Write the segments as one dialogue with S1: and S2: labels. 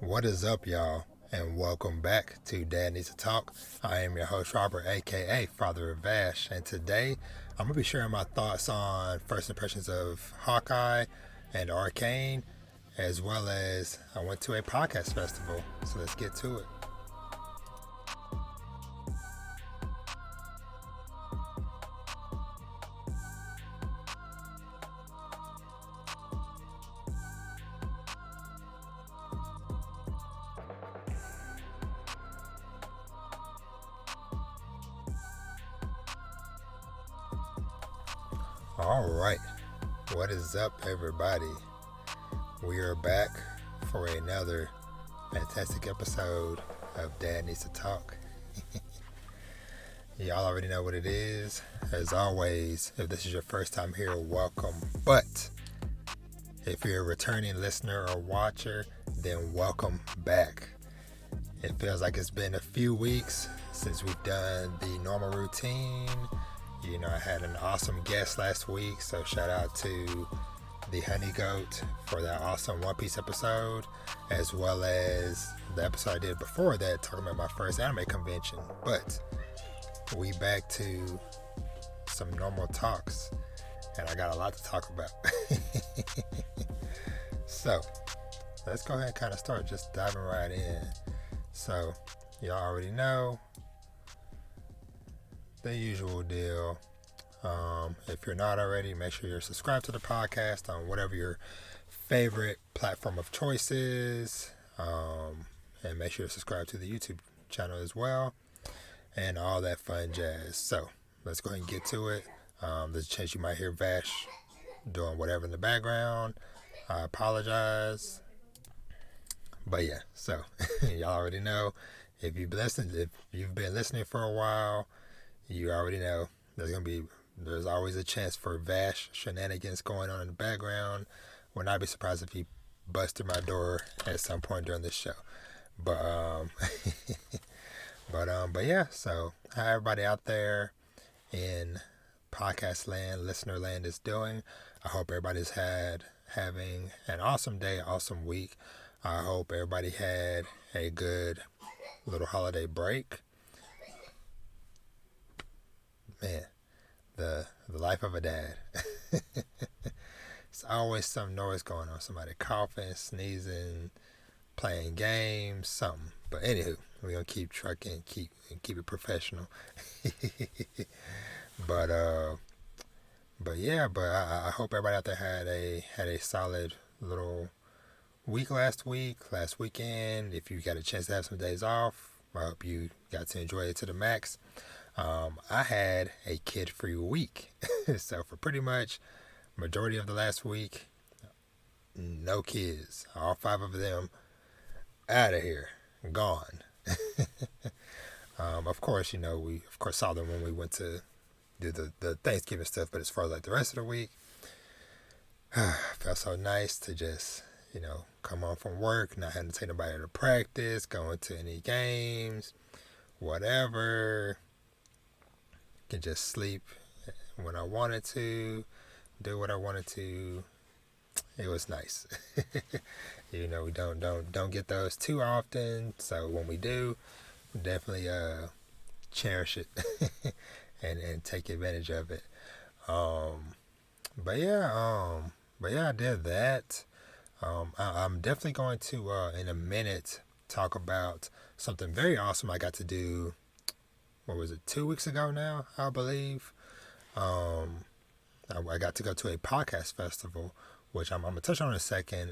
S1: What is up, y'all? And welcome back to Dad Needs to Talk. I am your host, Robert, aka Father of Vash, and today I'm going to be sharing my thoughts on first impressions of Hawkeye and Arcane, as well as I went to a podcast festival. So let's get to it. Alright, what is up, everybody? We are back for another fantastic episode of Dad Needs to Talk. Y'all already know what it is. As always, if this is your first time here, welcome. But if you're a returning listener or watcher, then welcome back. It feels like it's been a few weeks since we've done the normal routine. You know, I had an awesome guest last week, so shout out to the Honey Goat for that awesome One Piece episode, as well as the episode I did before that talking about my first anime convention. But we back to some normal talks, and I got a lot to talk about. So let's go ahead and kind of start just diving right in. So y'all already know the usual deal. If you're not already, make sure you're subscribed to the podcast on whatever your favorite platform of choice is, and make sure to subscribe to the YouTube channel as well, and all that fun jazz. So let's go ahead and get to it. There's a chance you might hear Vash doing whatever in the background. I apologize, but yeah. So y'all already know, if you've been listening for a while, you already know there's always a chance for Vash shenanigans going on in the background. Would not be surprised if he busted my door at some point during this show. But yeah. So how everybody out there in podcast land, listener land is doing. I hope everybody's having an awesome day, awesome week. I hope everybody had a good little holiday break. Man, the life of a dad. It's always some noise going on. Somebody coughing, sneezing, playing games, something. But anywho, we're gonna keep trucking, keep it professional. But I hope everybody out there had a solid little week last weekend. If you got a chance to have some days off, I hope you got to enjoy it to the max. I had a kid-free week. So for pretty much majority of the last week, no kids. All 5 of them out of here, gone. Of course, we saw them when we went to do the Thanksgiving stuff, but as far as like the rest of the week, felt so nice to just, come home from work, not having to take nobody to practice, going to any games, whatever. Can just sleep when I wanted to, do what I wanted to. It was nice. We don't get those too often, so when we do, definitely cherish it and take advantage of it. But yeah, I did that. I'm definitely going to in a minute talk about something very awesome I got to do. What was it, 2 weeks ago now, I believe. I got to go to a podcast festival, which I'm going to touch on in a second.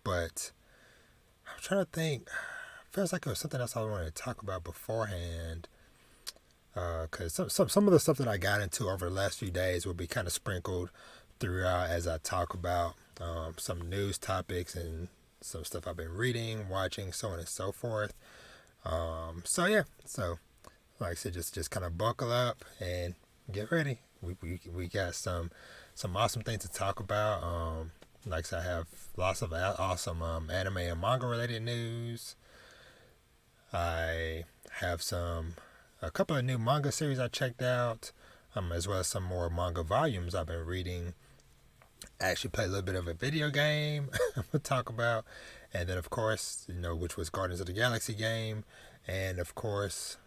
S1: But I'm trying to think. Feels like it was something else I wanted to talk about beforehand. Because some of the stuff that I got into over the last few days will be kind of sprinkled throughout as I talk about some news topics and some stuff I've been reading, watching, so on and so forth. So yeah, like I said, just kind of buckle up and get ready. We got some awesome things to talk about. Like I said, I have lots of awesome anime and manga related news. I have a couple of new manga series I checked out, as well as some more manga volumes I've been reading. I actually played a little bit of a video game I'm gonna talk about, And then, of course, which was Guardians of the Galaxy game. And, of course,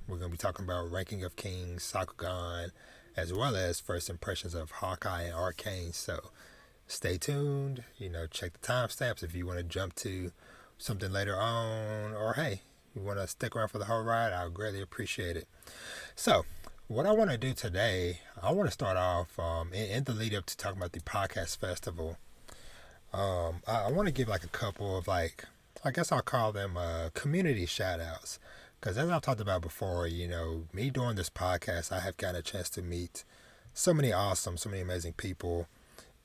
S1: we're going to be talking about Ranking of Kings, Sakugan, as well as first impressions of Hawkeye and Arcane. So stay tuned. Check the timestamps if you want to jump to something later on. Or, hey, you want to stick around for the whole ride, I'll greatly appreciate it. So what I want to do today, I want to start off in the lead up to talking about the podcast festival. I want to give like a couple of I guess I'll call them community shout outs. Because as I've talked about before, me doing this podcast, I have gotten a chance to meet so many amazing people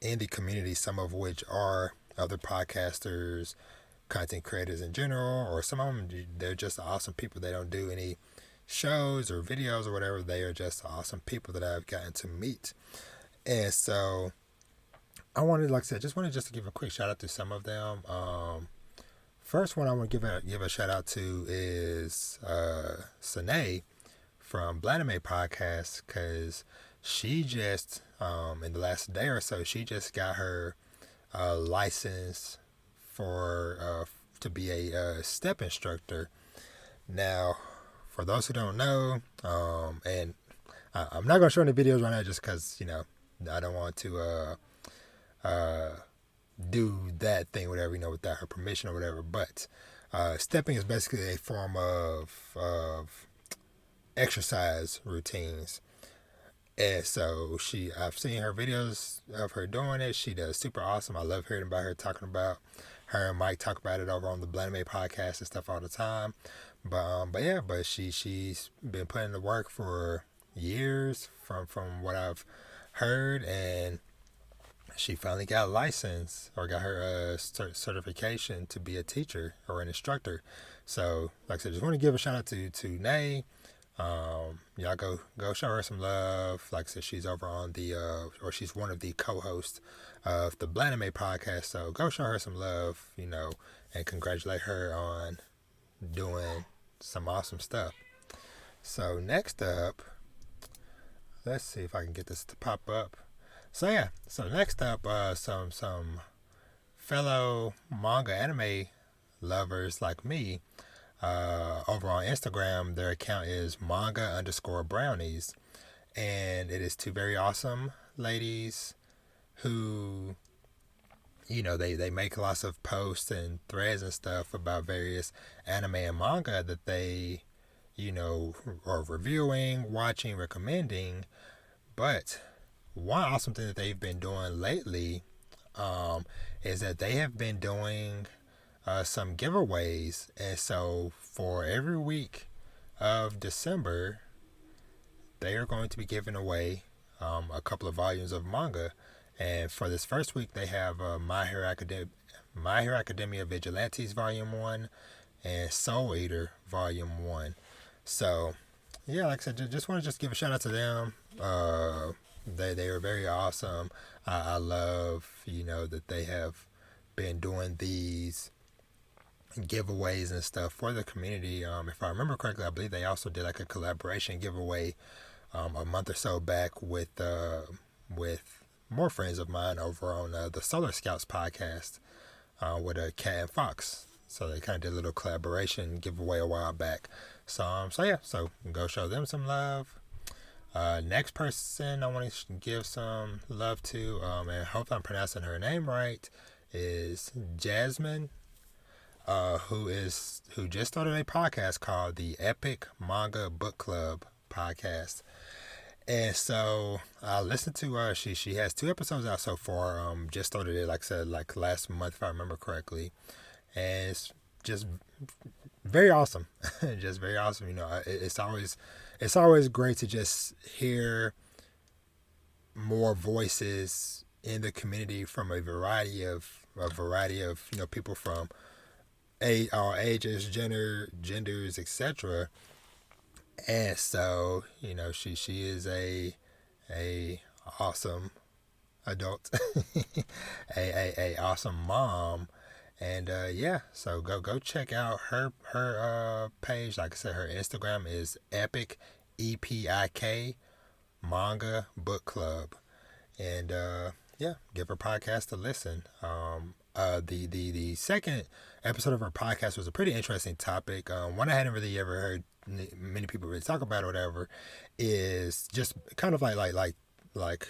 S1: in the community, some of which are other podcasters, content creators in general, or some of them, they're just awesome people. They don't do any shows or videos or whatever. They are just awesome people that I've gotten to meet. And so I wanted, like I said, just to give a quick shout out to some of them. First one I want to give a shout out to is Senae from Blanime Podcast, because she just in the last day or so, she just got her license for to be a step instructor. Now, for those who don't know, and I'm not going to show any videos right now just because, I don't want to do that thing, whatever, without her permission or whatever. But stepping is basically a form of exercise routines. And so I've seen her videos of her doing it. She does super awesome. I love hearing about her talking about her and Mike talk about it over on the Blanime Podcast and stuff all the time. But she's been putting in the work for years from what I've heard, and she finally got a license or got her certification to be a teacher or an instructor. So, like I said, just want to give a shout out to Nay. Y'all go show her some love. Like I said, she's over on the or she's one of the co-hosts of the Blanime Podcast. So go show her some love, and congratulate her on doing some awesome stuff. So next up, let's see if I can get this to pop up. So next up, some fellow manga anime lovers like me, over on Instagram, their account is manga_brownies, and it is two very awesome ladies who, they make lots of posts and threads and stuff about various anime and manga that they, are reviewing, watching, recommending. But one awesome thing that they've been doing lately is that they have been doing some giveaways. And so for every week of December, they are going to be giving away a couple of volumes of manga. And for this first week, they have My Hero Academia Vigilantes Volume 1 and Soul Eater Volume 1. So, yeah, like I said, just want to give a shout out to them. They are very awesome. I love, that they have been doing these giveaways and stuff for the community. If I remember correctly, I believe they also did like a collaboration giveaway a month or so back with more friends of mine over on the Solar Scouts podcast with Cat and Fox. So they kind of did a little collaboration giveaway a while back. So go show them some love. Next person I want to give some love to, and hope I'm pronouncing her name right, is Jasmine, who just started a podcast called the Epic Manga Book Club podcast. And so I listened to her. She has 2 episodes out so far. Just started it, like I said, like last month, if I remember correctly. And it's just very awesome. Just very awesome. It's always great to just hear more voices in the community from a variety of people from all ages, genders, etc. And so, she is a awesome adult, a awesome mom, and so go check out her page. Like I said, her Instagram is Epic EPIK Manga Book Club, and give her podcast a listen. The second episode of her podcast was a pretty interesting topic. One I hadn't really ever heard many people really talk about or whatever, is just kind of like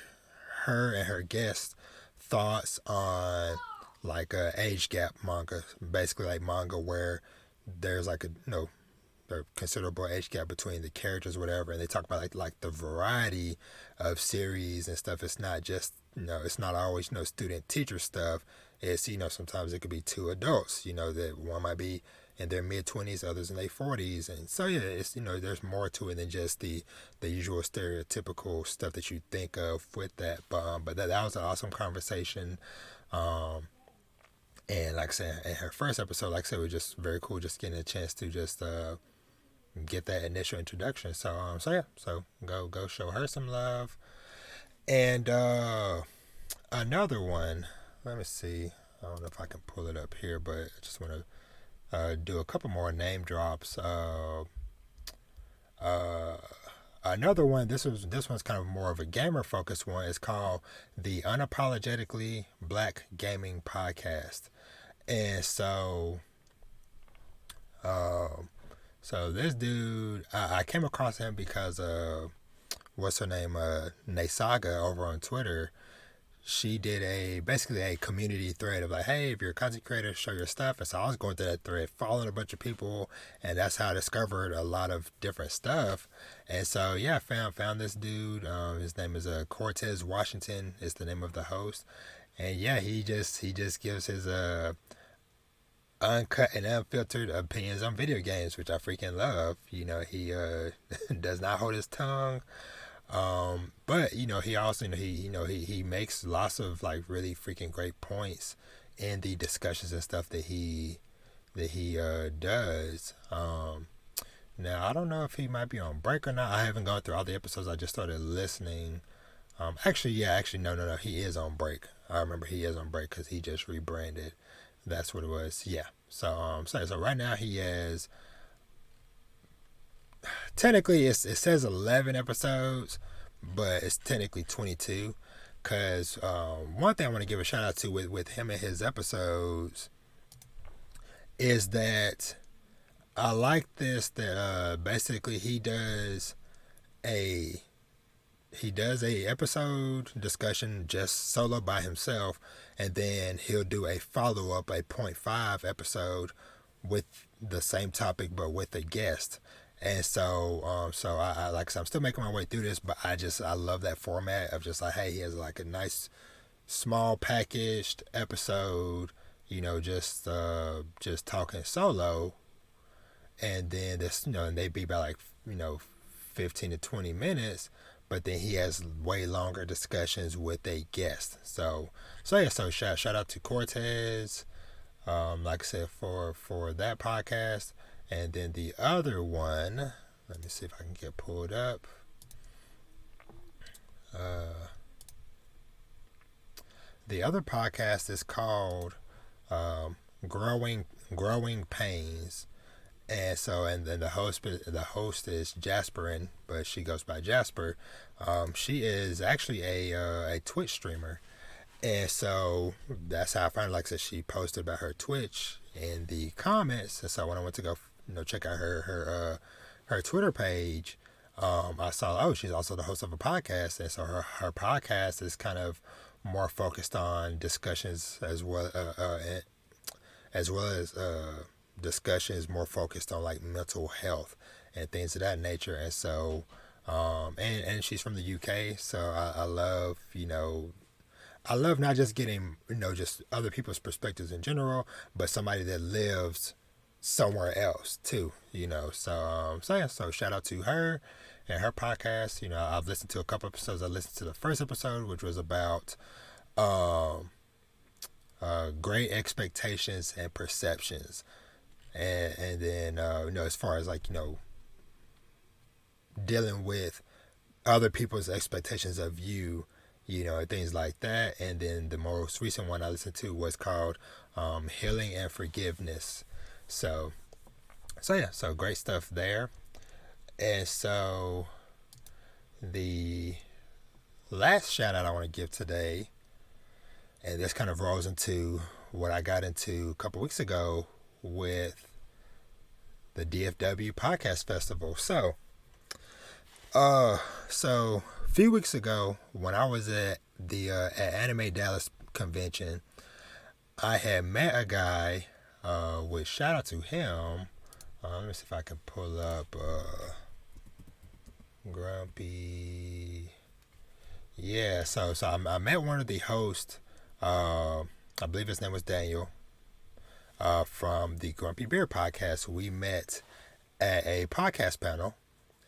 S1: her and her guest thoughts on like age gap manga, basically like manga where there's like a a considerable age gap between the characters or whatever, and they talk about like the variety of series and stuff. It's not just it's not always student teacher stuff. It's sometimes it could be two adults that one might be in their mid-20s, others in their 40s, and so yeah, it's there's more to it than just the usual stereotypical stuff that you think of with that. But that was an awesome conversation. And like I said, in her first episode, like I said, it was just very cool, just getting a chance to just get that initial introduction. So yeah, so go show her some love. And another one, let me see, I don't know if I can pull it up here, but I just want to do a couple more name drops. Another one, this one's kind of more of a gamer focused one. It's called the Unapologetically Black Gaming Podcast. And so this dude, I came across him because what's her name, Nasaga over on Twitter. She did basically a community thread of like, hey, if you're a content creator, show your stuff. And so I was going through that thread, following a bunch of people, and that's how I discovered a lot of different stuff. And so yeah, I found this dude. His name is Cortez Washington is the name of the host. And yeah, he just gives his uncut and unfiltered opinions on video games, which I freaking love. He does not hold his tongue. But he also he makes lots of like really freaking great points in the discussions and stuff that he does. Now I don't know if he might be on break or not. I haven't gone through all the episodes. I just started listening. Actually no, he is on break. I remember he is on break because he just rebranded. That's what it was. Yeah. So so right now he has, technically it says 11 episodes, but it's technically 22. Because one thing I want to give a shout out to with him and his episodes is that I like this, that basically he does a episode discussion just solo by himself, and then he'll do a follow-up, a 0.5 episode with the same topic but with a guest. And so I like I said, I'm still making my way through this, but I love that format of just like, hey, he has like a nice small packaged episode, just talking solo, and then this and they be about like 15 to 20 minutes, but then he has way longer discussions with a guest. So yeah, so shout out to Cortez, like I said, for that podcast. And then the other one, let me see if I can get pulled up. The other podcast is called Growing Pains. And so, and then the host is Jasperine, but she goes by Jasper. She is actually a Twitch streamer, and so that's how I found. Like I said, she posted about her Twitch in the comments, and so when I went to go, check out her Twitter page, I saw she's also the host of a podcast, and so her podcast is kind of more focused on discussions as well as discussions more focused on like mental health and things of that nature. And so and she's from the UK, so I love I love not just getting just other people's perspectives in general, but somebody that lives somewhere else too, so yeah, so shout out to her and her podcast. I've listened to a couple episodes. I listened to the first episode, which was about great expectations and perceptions. And then as far as like dealing with other people's expectations of you, things like that. And then the most recent one I listened to was called Healing and Forgiveness. So yeah, so great stuff there. And so the last shout out I want to give today, And this kind of rolls into what I got into a couple weeks ago with the DFW Podcast Festival. So a few weeks ago, when I was at the at Anime Dallas convention, I had met a guy, with shout out to him. Let me see if I can pull up Grumpy. Yeah, so I met one of the hosts. I believe his name was Daniel, from the Grumpy Beer podcast. We met at a podcast panel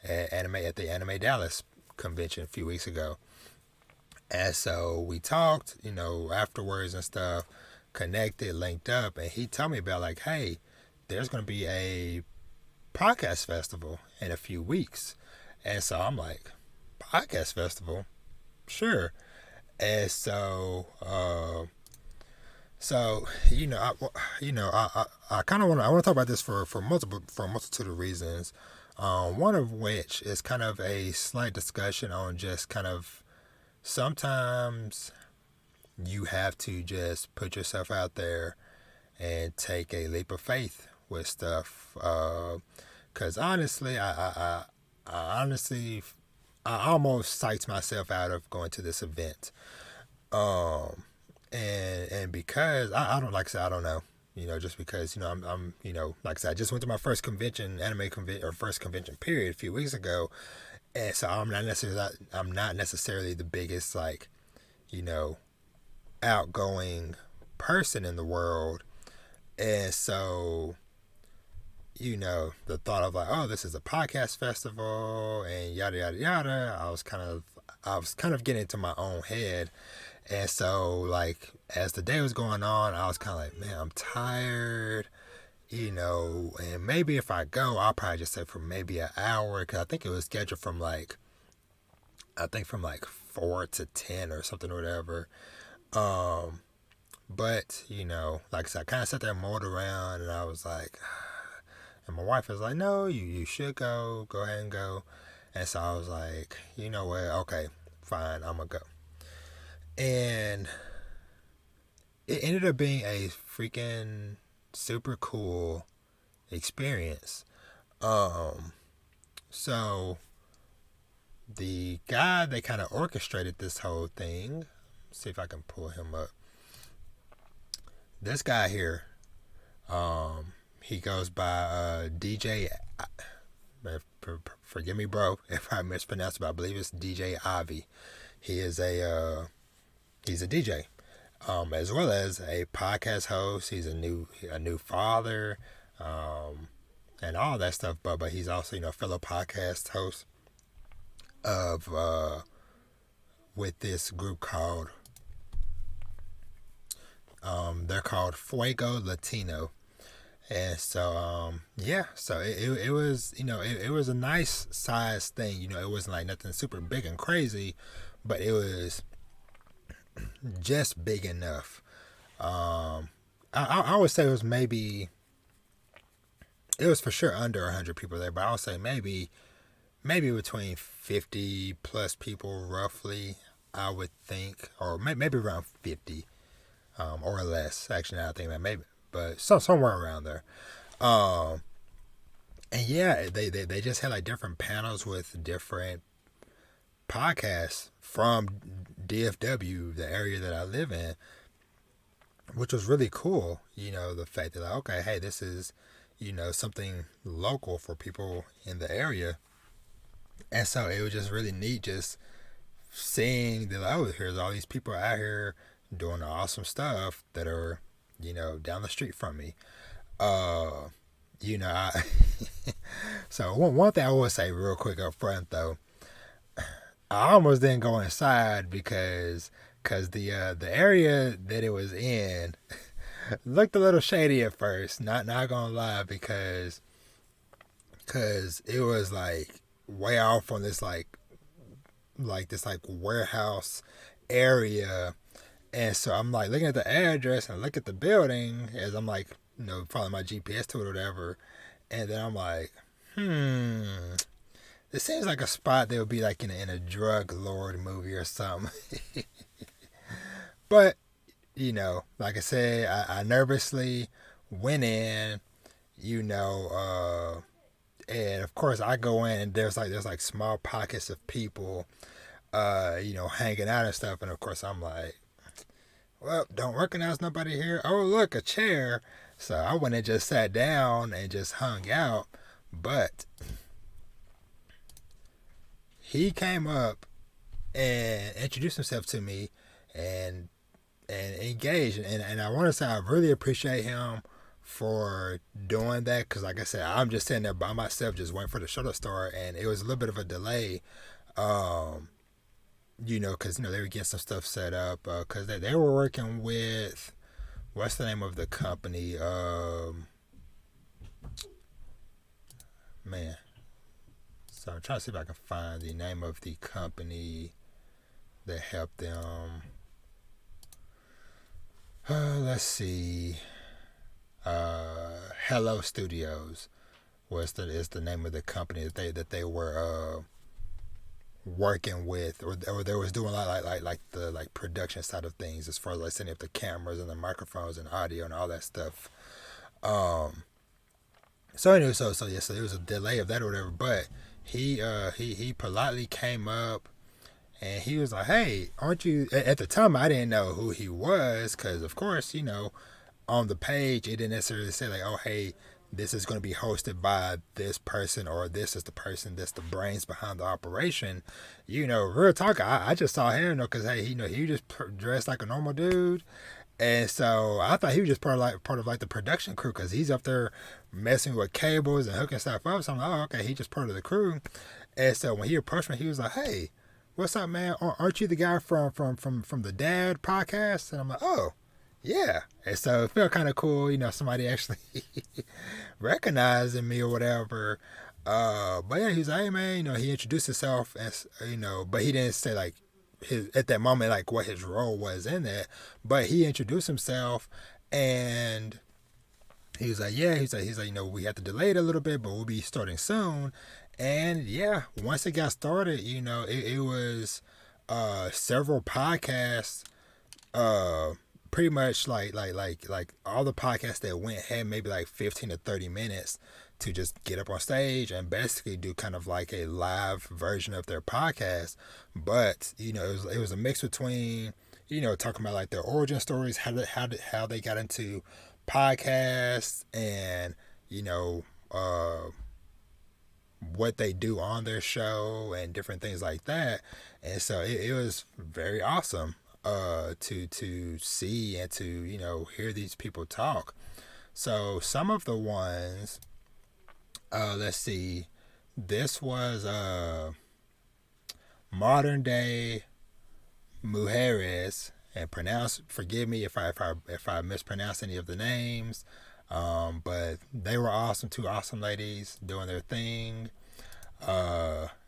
S1: at the Anime Dallas convention a few weeks ago. And so we talked, afterwards and stuff, connected, linked up, and he told me about like, hey, there's going to be a podcast festival in a few weeks. And so I'm like, podcast festival? Sure. And so, I kind of want to talk about this for a multitude of reasons. One of which is kind of a slight discussion on just kind of sometimes you have to just put yourself out there and take a leap of faith with stuff. Because honestly, I almost psyched myself out of going to this event. And because I don't, like I said, I don't know, just because, I'm like I said, I just went to my first convention, first convention period a few weeks ago. And so I'm not necessarily the biggest, like, outgoing person in the world. And so, the thought of like, oh, this is a podcast festival and yada, yada, yada. I was kind of getting into my own head. And so, like, as the day was going on, I was kind of like, man, I'm tired, and maybe if I go, I'll probably just say for maybe an hour, because I think it was scheduled from like 4 to 10 or something or whatever. But, like I said, I kind of sat there and mulled around, and I was like, and my wife was like, no, you should go ahead and go. And so I was like, you know what, okay, fine, I'm gonna go. And it ended up being a freaking super cool experience. So the guy that kind of orchestrated this whole thing, see if I can pull him up. This guy here, he goes by DJ. Forgive me, bro, if I mispronounce it, but I believe it's DJ Avi. He is he's a DJ, as well as a podcast host. He's a new father, and all that stuff. But he's also, fellow podcast host of with this group called they're called Fuego Latino. And so so it was, it was a nice size thing. It wasn't like nothing super big and crazy, but it was just big enough. I would say it was for sure under 100 people there, but I would say maybe between 50 plus people roughly, I would think, or maybe around 50, or less. Actually, now I think that maybe, but somewhere around there. And yeah, they just had like different panels with different podcasts from DFW, the area that I live in, which was really cool. The fact that, like, okay, hey, this is, something local for people in the area. And so it was just really neat just seeing that, oh, here's all these people out here doing awesome stuff that are, down the street from me. So one thing I will say real quick up front, though, I almost didn't go inside because the area that it was in looked a little shady at first. Not gonna lie, because it was like way off on this like this warehouse area. And so I'm like looking at the address and look at the building as I'm like, following my GPS to it or whatever. And then I'm like, this seems like a spot that would be like in a drug lord movie or something. But, like I said, I nervously went in, and of course I go in and there's like small pockets of people, hanging out and stuff. And of course I'm like, well, don't recognize nobody here. Oh, look, a chair. So I went and just sat down and just hung out. But he came up and introduced himself to me and engaged. And I want to say I really appreciate him for doing that, because like I said, I'm just sitting there by myself just waiting for the show to start, and it was a little bit of a delay, because they were getting some stuff set up, because they were working with, what's the name of the company, man, so I'm trying to see if I can find the name of the company that helped them. Let's see. Hello Studios is the name of the company that they were working with, or they was doing like the production side of things, as far as like setting up the cameras and the microphones and audio and all that stuff. So anyway, so there was a delay of that or whatever, but he politely came up and he was like, hey, aren't you, at the time I didn't know who he was, because of course, on the page, it didn't necessarily say like, oh, hey, this is going to be hosted by this person, or this is the person that's the brains behind the operation. Real talk, I just saw him, because, hey, he just dressed like a normal dude. And so I thought he was just part of the production crew, because he's up there messing with cables and hooking stuff up. So I'm like, oh, okay, he's just part of the crew. And so when he approached me, he was like, hey, what's up, man? Aren't you the guy from the Dad podcast? And I'm like, oh, yeah. And so it felt kind of cool, somebody actually recognizing me or whatever. But yeah, he's like, hey, man, he introduced himself as, but he didn't say like at that moment, like what his role was in that. But he introduced himself, and he was like, yeah, he's like, we have to delay it a little bit, but we'll be starting soon. And yeah, once it got started, it was several podcasts, pretty much like all the podcasts that went had maybe like 15 to 30 minutes to just get up on stage and basically do kind of like a live version of their podcast. But it was a mix between talking about like their origin stories, how they got into podcasts, and what they do on their show and different things like that. And so it was very awesome to see and to hear these people talk. So some of the ones, let's see, this was modern day mujeres, and forgive me if I mispronounce any of the names, but they were awesome, two awesome ladies doing their thing.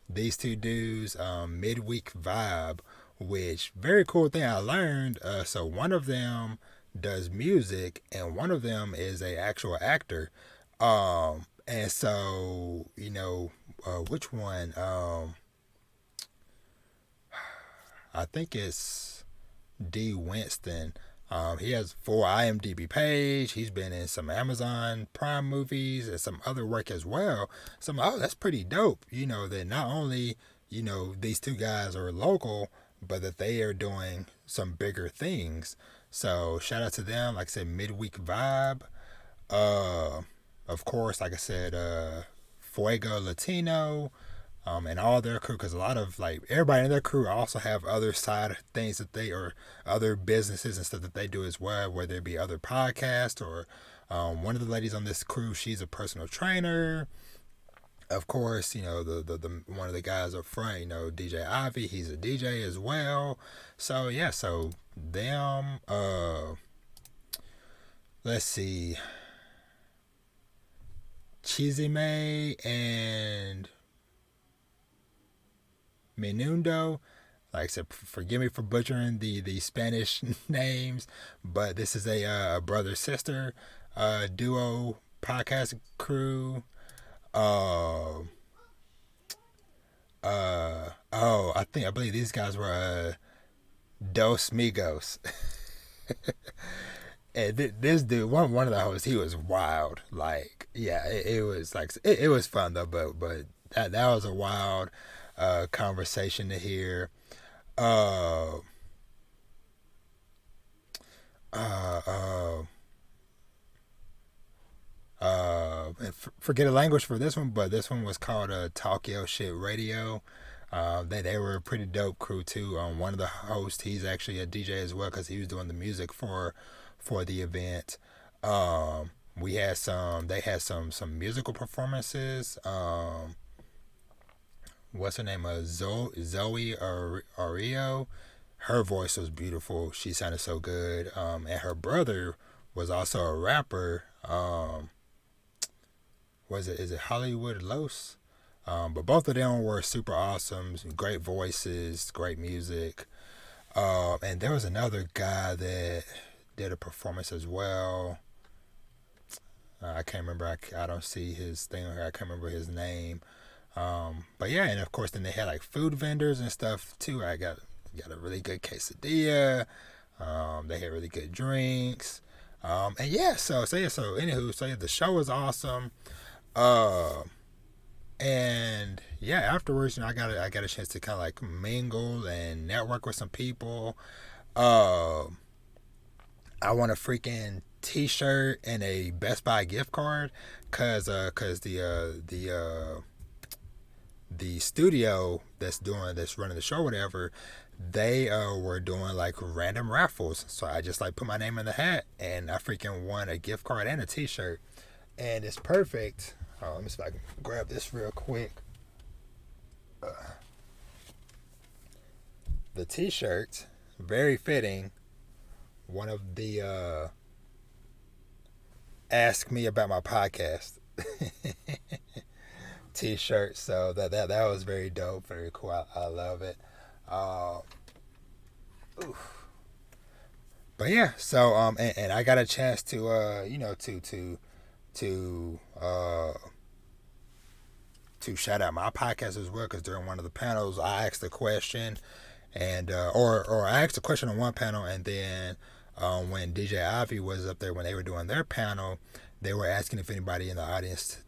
S1: These two dudes, Midweek Vibe, which very cool thing I learned. So one of them does music and one of them is a actual actor. And so, which one? I think it's D. Winston. He has 4 IMDb page. He's been in some Amazon Prime movies and some other work as well. So I'm like, oh, that's pretty dope. That not only, these two guys are local, but that they are doing some bigger things. So shout out to them. Like I said, Midweek Vibe. Of course, like I said, Fuego Latino, and all their crew, because a lot of like everybody in their crew also have other side things that they, or other businesses and stuff that they do as well, whether it be other podcasts or one of the ladies on this crew, she's a personal trainer. Of course, the one of the guys up front, DJ Ivy, he's a DJ as well. So yeah, so them, let's see, Chizime and Menundo. Like I said, forgive me for butchering the Spanish names, but this is a brother-sister duo podcast crew. I believe these guys were Dos Migos. And this dude, one of the hosts, he was wild. Like, yeah, it was like it was fun though, but that was a wild conversation to hear. Uh, uh, uh, Forget a language for this one, but this one was called Talk Yo Shit Radio. They were a pretty dope crew too. One of the hosts, he's actually a DJ as well because he was doing the music for the event. We had they had some musical performances. What's her name? Zoe Ario. Her voice was beautiful. She sounded so good. And her brother was also a rapper. Is it Hollywood Los? But both of them were super awesome. Great voices, great music. And there was another guy that did a performance as well. I can't remember. I don't see his thing here. I can't remember his name. But yeah, and of course then they had like food vendors and stuff too. I got a really good quesadilla. They had really good drinks. And yeah, anywho, the show was awesome. And yeah, afterwards, I got a chance to kind of like mingle and network with some people. I won a freaking T-shirt and a Best Buy gift card cause the studio that's running the show or whatever, they were doing like random raffles. So I just like put my name in the hat and I freaking won a gift card and a T-shirt, and it's perfect. Let me see if I can grab this real quick. The T-shirt, very fitting. One of the ask me about my podcast T-shirt. So that was very dope, very cool. I love it. But yeah, so and I got a chance to to shout out my podcast as well, because during one of the panels I asked a question, and or I asked a question on one panel, and then when DJ Ivy was up there when they were doing their panel, they were asking if anybody in the audience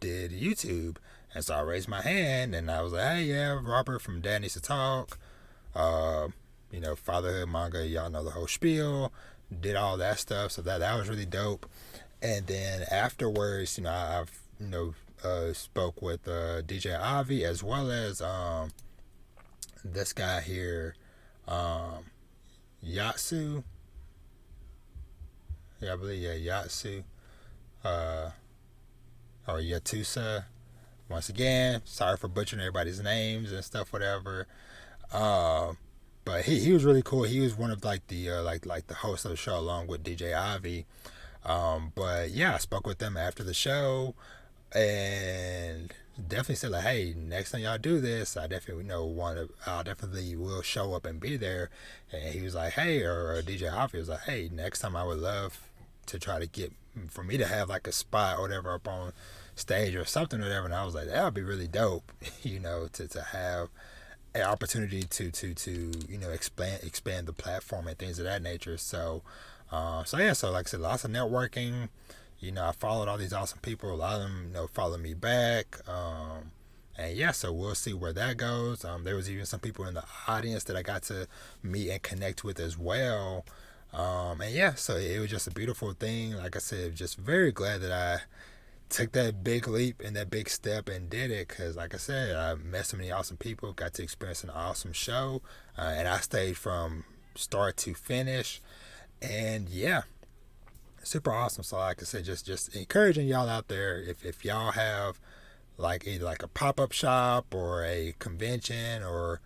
S1: did YouTube, and so I raised my hand and I was like, hey, yeah, Robert from Dad Needs to Talk, fatherhood manga, y'all know the whole spiel, did all that stuff, so that was really dope. And then afterwards, I've spoke with DJ Avi as well as this guy here, Yatsu. Yeah, I believe Yatsu. Or Yatusa. Once again, sorry for butchering everybody's names and stuff, whatever. But he was really cool. He was one of like the like the host of the show along with DJ Avi. But yeah, I spoke with them after the show and definitely said like, hey, next time y'all do this, I definitely I definitely will show up and be there. And he was like, hey, or DJ Avi was like, hey, next time I would love to try to get for me to have like a spot or whatever up on stage or something or whatever. And I was like, that would be really dope, to have an opportunity to expand the platform and things of that nature. So like I said, lots of networking. I followed all these awesome people. A lot of them, follow me back. And yeah, so we'll see where that goes. There was even some people in the audience that I got to meet and connect with as well. And yeah, so it was just a beautiful thing. Like I said, just very glad that I took that big leap and that big step and did it, because like I said, I met so many awesome people, got to experience an awesome show, and I stayed from start to finish. And yeah, super awesome. So like I said, just encouraging y'all out there, if y'all have like either like a pop-up shop or a convention or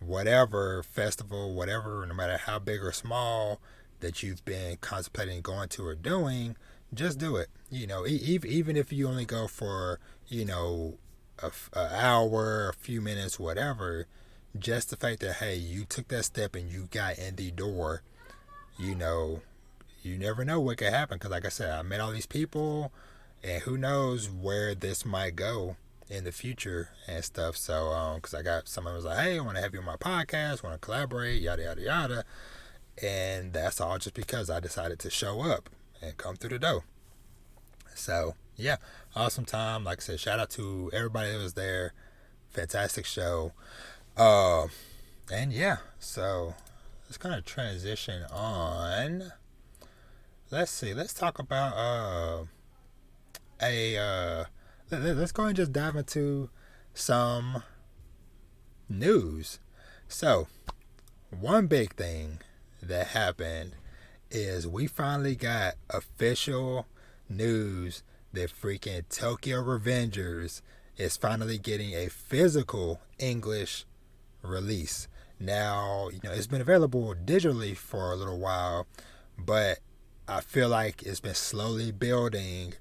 S1: whatever, festival, whatever, no matter how big or small that you've been contemplating going to or doing, just do it. Even if you only go for an hour, a few minutes, whatever, just the fact that, hey, you took that step and you got in the door, you never know what could happen. Because like I said, I met all these people, and who knows where this might go in the future and stuff. So because I got someone was like, hey, I want to have you on my podcast, want to collaborate, yada yada yada. And that's all just because I decided to show up and come through the door. So, yeah, awesome time. Like I said, shout out to everybody that was there. Fantastic show. And yeah, so let's kind of transition on. Let's see. Let's talk about let's go and just dive into some news. So, one big thing that happened is we finally got official news that freaking Tokyo Revengers is finally getting a physical English release. Now, it's been available digitally for a little while, but I feel like it's been slowly building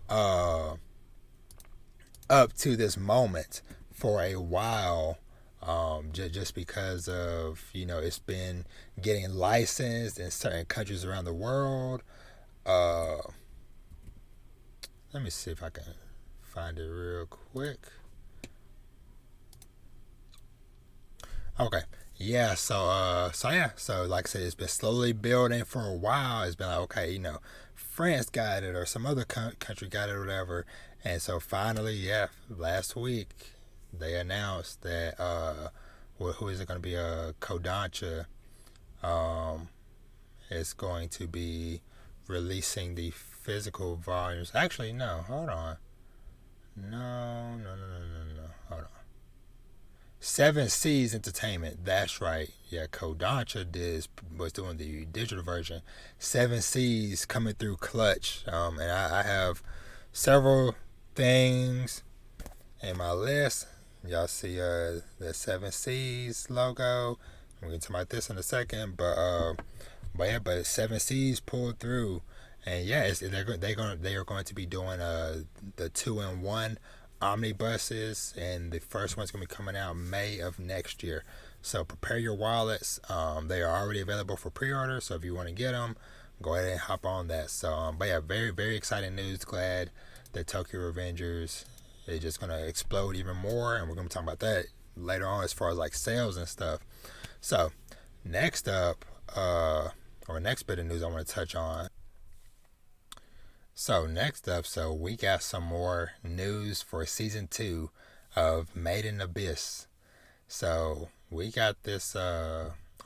S1: up to this moment for a while. Just because of, it's been getting licensed in certain countries around the world. Let me see if I can find it real quick. Okay. Yeah, so like I said, it's been slowly building for a while. It's been like, okay, France got it or some other country got it or whatever. And so finally, last week, they announced that who is it going to be? Kodansha is going to be releasing the physical volumes. Actually, no. Hold on. No. Hold on. Seven Seas Entertainment. That's right. Yeah, Kodansha was doing the digital version. Seven Seas coming through clutch. And I have several things in my list. Y'all see the Seven Seas logo. We're gonna talk about this in a second, but Seven Seas pulled through, and they are going to be doing the 2-in-1 omnibuses, and the first one's gonna be coming out May of next year. So prepare your wallets. They are already available for pre-order, so if you want to get them, go ahead and hop on that. So, very, very exciting news. Glad that Tokyo Revengers is just going to explode even more, and we're going to be talking about that later on as far as like sales and stuff. So, next up, next bit of news I want to touch on. So, we got some more news for season 2 of Made in Abyss. So, we got this,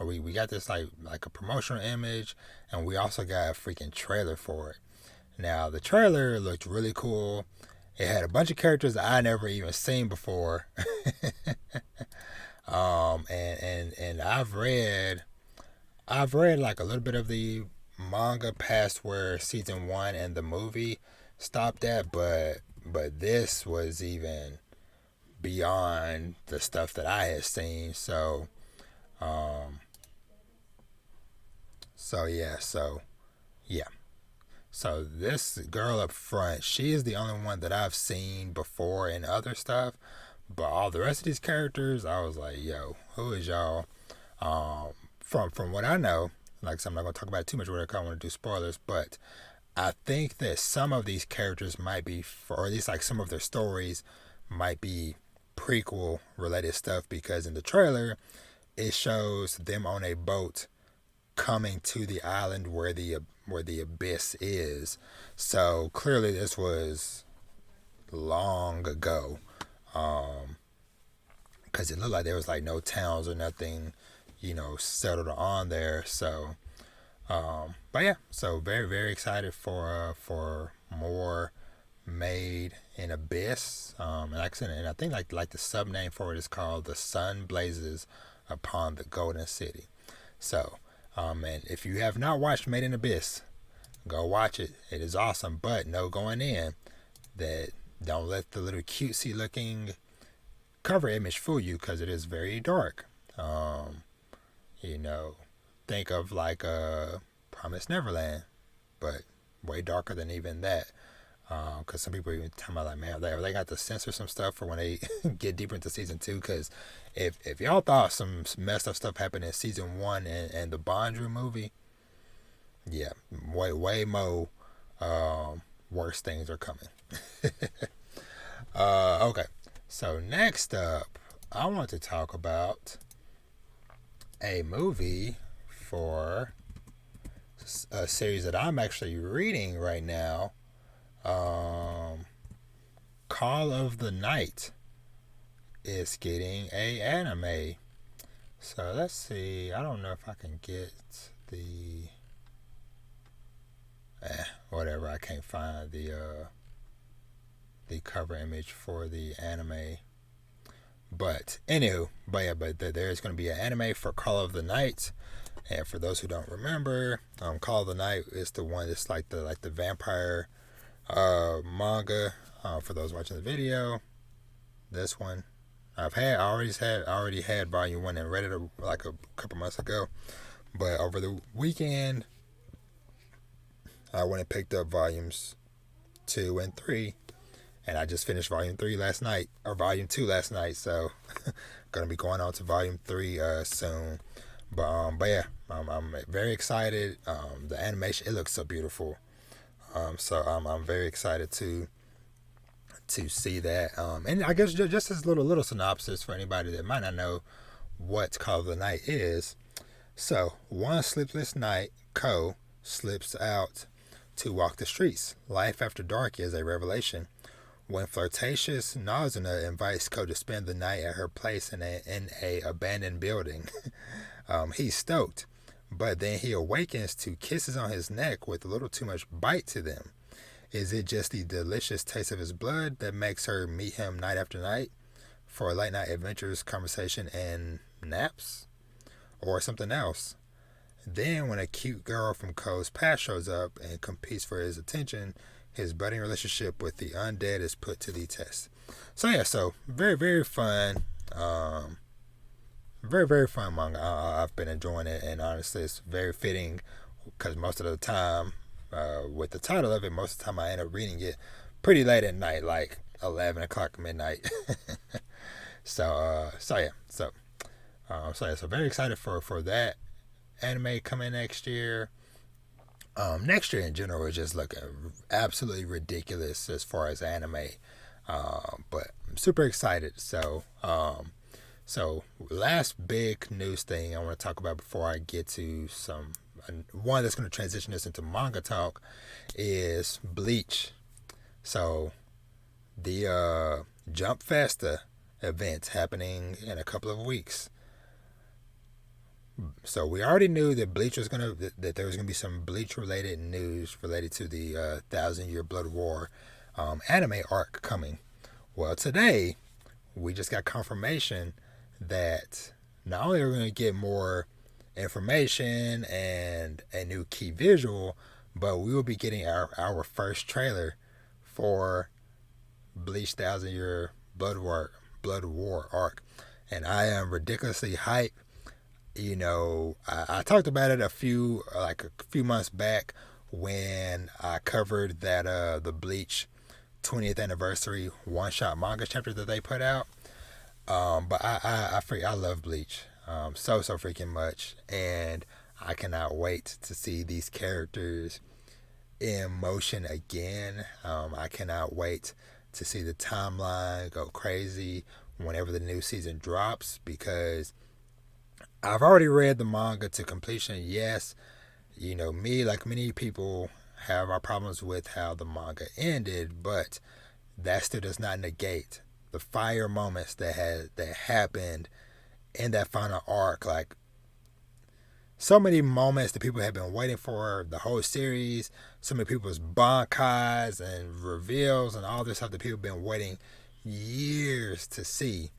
S1: we got this like a promotional image, and we also got a freaking trailer for it. Now, the trailer looked really cool. It had a bunch of characters that I never even seen before. And I've read like a little bit of the manga past where season 1 and the movie stopped at, but this was even beyond the stuff that I had seen. So So this girl up front, she is the only one that I've seen before in other stuff. But all the rest of these characters, I was like, yo, who is y'all? From what I know, like I said, I'm not going to talk about it too much because I don't want to do spoilers. But I think that some of these characters might be, or at least like some of their stories might be prequel related stuff. Because in the trailer, it shows them on a boat coming to the island where the abyss is. So clearly this was long ago, because it looked like there was like no towns or nothing settled on there. So so very, very excited for more Made in Abyss. And like I said, and I think like the sub name for it is called The Sun Blazes Upon the Golden City. So and if you have not watched Made in Abyss, go watch it. It is awesome, but know going in that don't let the little cutesy looking cover image fool you, because it is very dark. Think of like Promised Neverland, but way darker than even that. Because some people are even talking about like, man, they got to censor some stuff for when they get deeper into season 2. Because if y'all thought some messed up stuff happened in season 1 and the Bondru movie, yeah, way more worse things are coming. Okay, so next up, I want to talk about a movie for a series that I'm actually reading right now. Call of the Night is getting a anime. So let's see. I don't know if I can get the whatever. I can't find the cover image for the anime. But anywho, but there's going to be an anime for Call of the Night. And for those who don't remember, Call of the Night is the one that's like the vampire manga. For those watching the video, this one I already had volume 1 and read it like a couple months ago. But over the weekend, I went and picked up volumes 2 and 3, and I just finished volume 3 last night, or volume 2 last night. So gonna be going on to volume 3 soon. But yeah, I'm very excited. The animation, it looks so beautiful. So I'm very excited to see that. And I guess just as little synopsis for anybody that might not know what Call of the Night is. So one sleepless night, Ko slips out to walk the streets. Life after dark is a revelation. When flirtatious Nazuna invites Ko to spend the night at her place in a abandoned building, he's stoked. But then he awakens to kisses on his neck with a little too much bite to them. Is it just the delicious taste of his blood that makes her meet him night after night for late night adventures, conversation, and naps? Or something else? Then when a cute girl from Ko's past shows up and competes for his attention, his budding relationship with the undead is put to the test. So yeah, so very, very fun. Very, very fun manga. I've been enjoying it, and honestly, it's very fitting because most of the time, with the title of it, most of the time I end up reading it pretty late at night, like 11 o'clock midnight. So very excited for that anime coming next year. Next year in general is just looking absolutely ridiculous as far as anime. But I'm super excited. So last big news thing I want to talk about before I get to one that's going to transition us into Manga Talk is Bleach. So the Jump Festa event happening in a couple of weeks. So we already knew that that there was gonna be some Bleach related news related to the 1,000-year Blood War anime arc coming. Well, today we just got confirmation that not only are we gonna get more information and a new key visual, but we will be getting our first trailer for Bleach 1,000-year Blood War arc, and I am ridiculously hyped. You know, I talked about it a few months back when I covered that the Bleach 20th anniversary one-shot manga chapter that they put out. But I love Bleach so freaking much, and I cannot wait to see these characters in motion again. I cannot wait to see the timeline go crazy whenever the new season drops, because I've already read the manga to completion. Yes, you know, me, like many people, have our problems with how the manga ended, but that still does not negate the fire moments that happened in that final arc. Like, so many moments that people have been waiting for the whole series, so many people's bankais and reveals and all this stuff that people have been waiting years to see.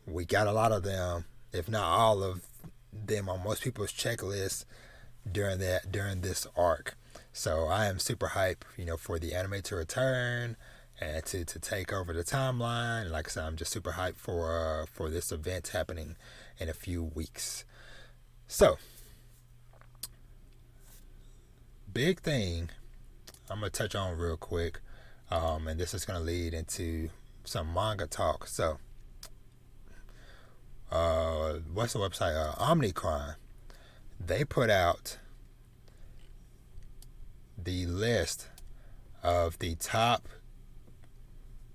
S1: We got a lot of them, if not all of them, on most people's checklists during this arc. So I am super hyped, you know, for the anime to return and to take over the timeline. And like I said, I'm just super hyped for this event happening in a few weeks. So, big thing I'm gonna touch on real quick, and this is gonna lead into some manga talk. So, what's the website? Omnicron. They put out the list of the top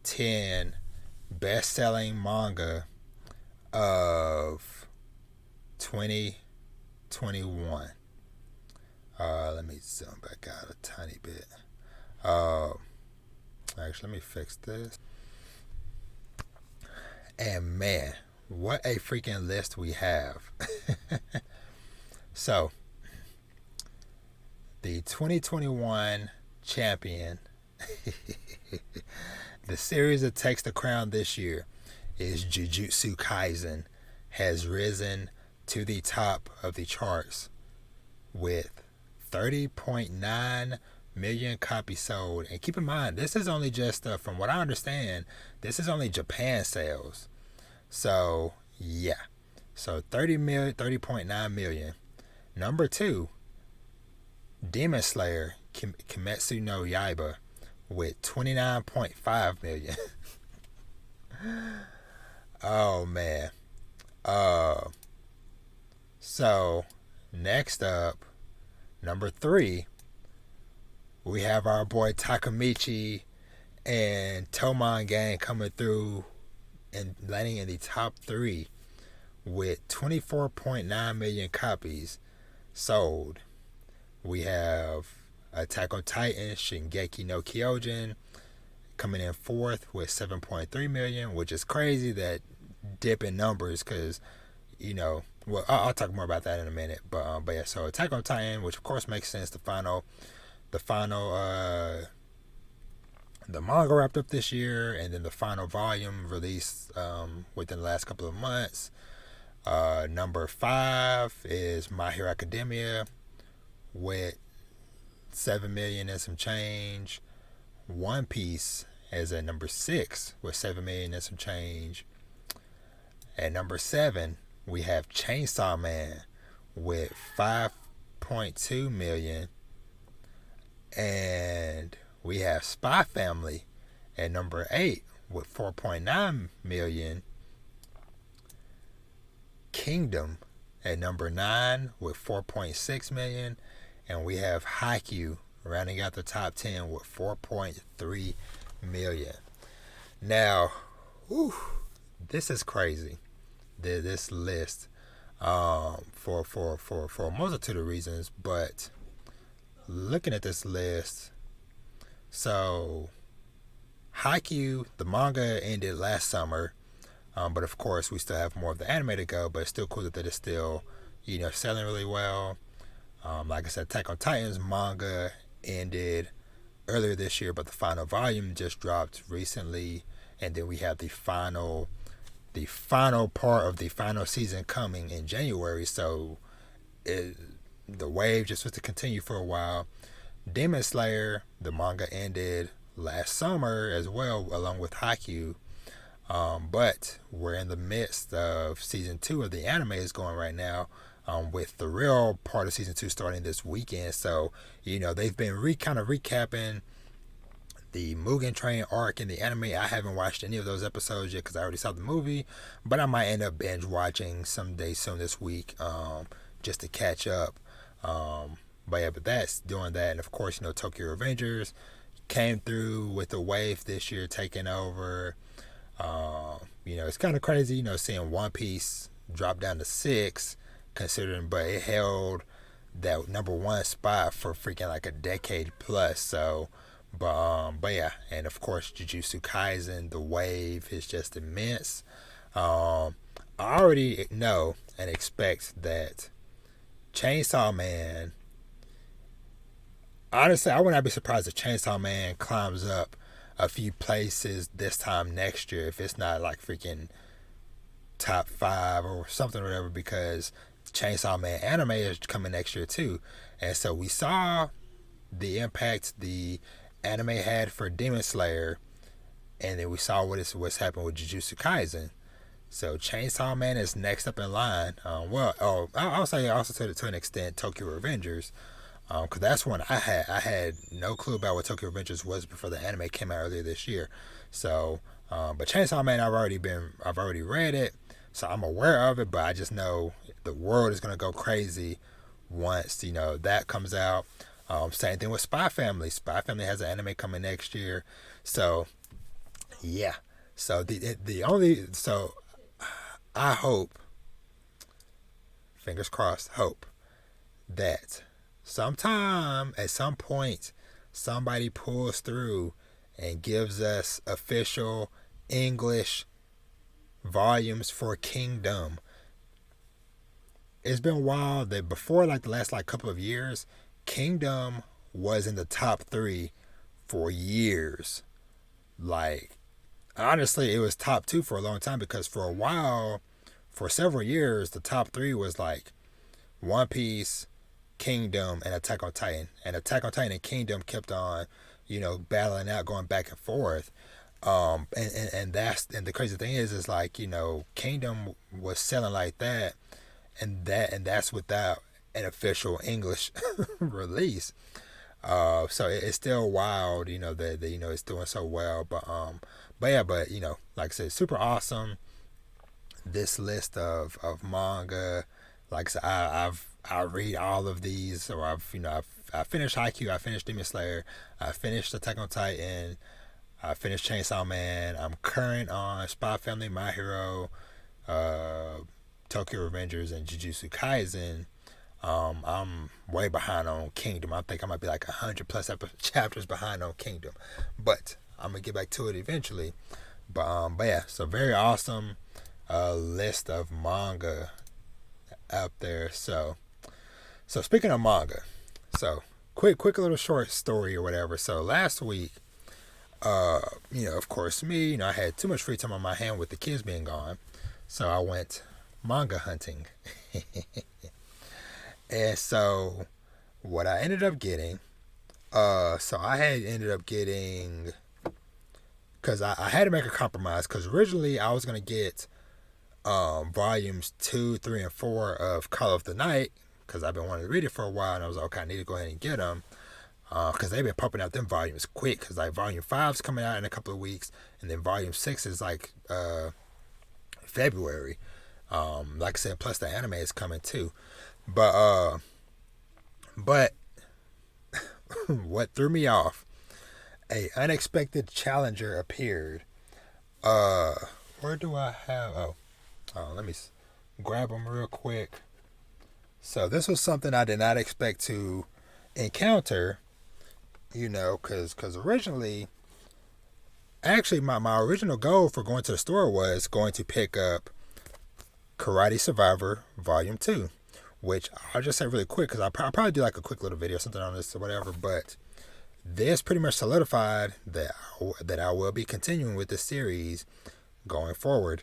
S1: 10 best-selling manga of 2020. 2021. Let me zoom back out a tiny bit. Actually, let me fix this. And man, what a freaking list we have. So, the 2021 champion, the series that takes the crown this year is Jujutsu Kaisen, has risen to the top of the charts with 30.9 million copies sold. And keep in mind, this is only just, from what I understand, this is only Japan sales. So, yeah. So, 30.9 million. Number 2, Demon Slayer, Kimetsu no Yaiba, with 29.5 million. Oh, man. So, next up, number 3, we have our boy Takamichi and Tomon Gang coming through and landing in the top 3 with 24.9 million copies sold. We have Attack on Titan, Shingeki no Kyojin coming in 4th with 7.3 million, which is crazy, that dip in numbers, because, you know, well, I'll talk more about that in a minute. But yeah, so Attack on Titan, which of course makes sense. The manga wrapped up this year, and then the final volume released within the last couple of months. Number 5 is My Hero Academia with 7 million and some change. One Piece is at number 6 with 7 million and some change. At number 7, we have Chainsaw Man with 5.2 million. And we have Spy Family at number 8 with 4.9 million. Kingdom at number 9 with 4.6 million. And we have Haikyuu rounding out the top 10 with 4.3 million. Now, this is crazy. This list, for a multitude of reasons, but looking at this list, so Haikyuu, the manga ended last summer, but of course we still have more of the anime to go, but it's still cool that it's still, you know, selling really well. Like I said, Attack on Titan's manga ended earlier this year, but the final volume just dropped recently, and then we have the final part of the final season coming in January, so the wave just was to continue for a while. Demon Slayer, the manga ended last summer as well, along with Haikyuu, but we're in the midst of season 2 of the anime is going right now, with the real part of season 2 starting this weekend. So, you know, they've been kind of recapping the Mugen Train arc in the anime. I haven't watched any of those episodes yet because I already saw the movie, but I might end up binge watching someday soon this week, just to catch up. But yeah, but that's doing that. And of course, you know, Tokyo Revengers came through with the wave this year, taking over. You know, it's kind of crazy, you know, seeing One Piece drop down to 6, considering, but it held that number 1 spot for freaking like a decade plus. So, but yeah, and of course, Jujutsu Kaisen, the wave is just immense. I already know and expect that Chainsaw Man, honestly, I would not be surprised if Chainsaw Man climbs up a few places this time next year, if it's not like freaking top 5 or something or whatever, because Chainsaw Man anime is coming next year too. And so we saw the impact the anime had for Demon Slayer, and then we saw what's happened with Jujutsu Kaisen. So Chainsaw Man is next up in line. I'll say also to an extent Tokyo Revengers, because that's one I had no clue about what Tokyo Revengers was before the anime came out earlier this year. So, but Chainsaw Man, I've already read it, so I'm aware of it. But I just know the world is gonna go crazy once, you know, that comes out. Same thing with Spy Family. Spy Family has an anime coming next year. So, yeah. So I hope, fingers crossed, hope that sometime, at some point, somebody pulls through and gives us official English volumes for Kingdom. It's been a while that before, like, the last, like, couple of years, Kingdom was in the top 3 for years. Like, honestly, it was top 2 for a long time, because for a while, for several years, the top 3 was like One Piece, Kingdom, and Attack on Titan. And Attack on Titan and Kingdom kept on, battling out, going back and forth. And the crazy thing is like, Kingdom was selling like that, and that's without an official English release. So it's still wild, that it's doing so well. But like I said, super awesome. This list of manga, like I said, I read all of these. So I finished Haikyuu, I finished Demon Slayer, I finished Attack on Titan, I finished Chainsaw Man. I'm current on Spy Family, My Hero, Tokyo Revengers, and Jujutsu Kaisen. I'm way behind on Kingdom. I think I might be like 100 plus chapters behind on Kingdom, but I'm gonna get back to it eventually. But yeah, so very awesome list of manga out there. So speaking of manga, so quick little short story or whatever. So last week, of course me, I had too much free time on my hand with the kids being gone, so I went manga hunting. And so what I ended up getting, so I had ended up getting, because I had to make a compromise, because originally I was going to get volumes 2, 3, and 4 of Call of the Night, because I've been wanting to read it for a while, and I was like, okay, I need to go ahead and get them, because they've been pumping out them volumes quick, because like volume 5's coming out in a couple of weeks, and then volume 6 is like February. Like I said, plus the anime is coming too. But what threw me off, a unexpected challenger appeared. Where do I have? Oh, let me grab them real quick. So this was something I did not expect to encounter, because originally, actually my original goal for going to the store was going to pick up Karate Survivor Volume 2. Which I'll just say really quick, because I'll probably do like a quick little video or something on this or whatever, but this pretty much solidified that I will be continuing with this series going forward.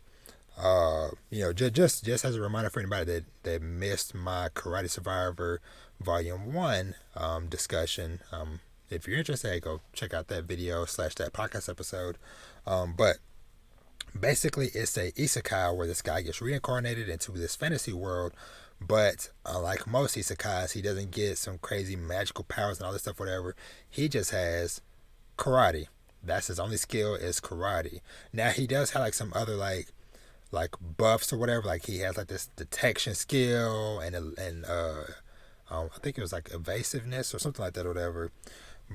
S1: Just as a reminder for anybody that missed my Karate Survivor Volume 1 discussion, if you're interested, hey, go check out that video / that podcast episode. But basically it's a isekai where this guy gets reincarnated into this fantasy world. But unlike most isekais, he doesn't get some crazy magical powers and all this stuff, whatever. He just has karate. That's his only skill, is karate. Now he does have like some other like buffs or whatever. Like he has like this detection skill and I think it was like evasiveness or something like that or whatever.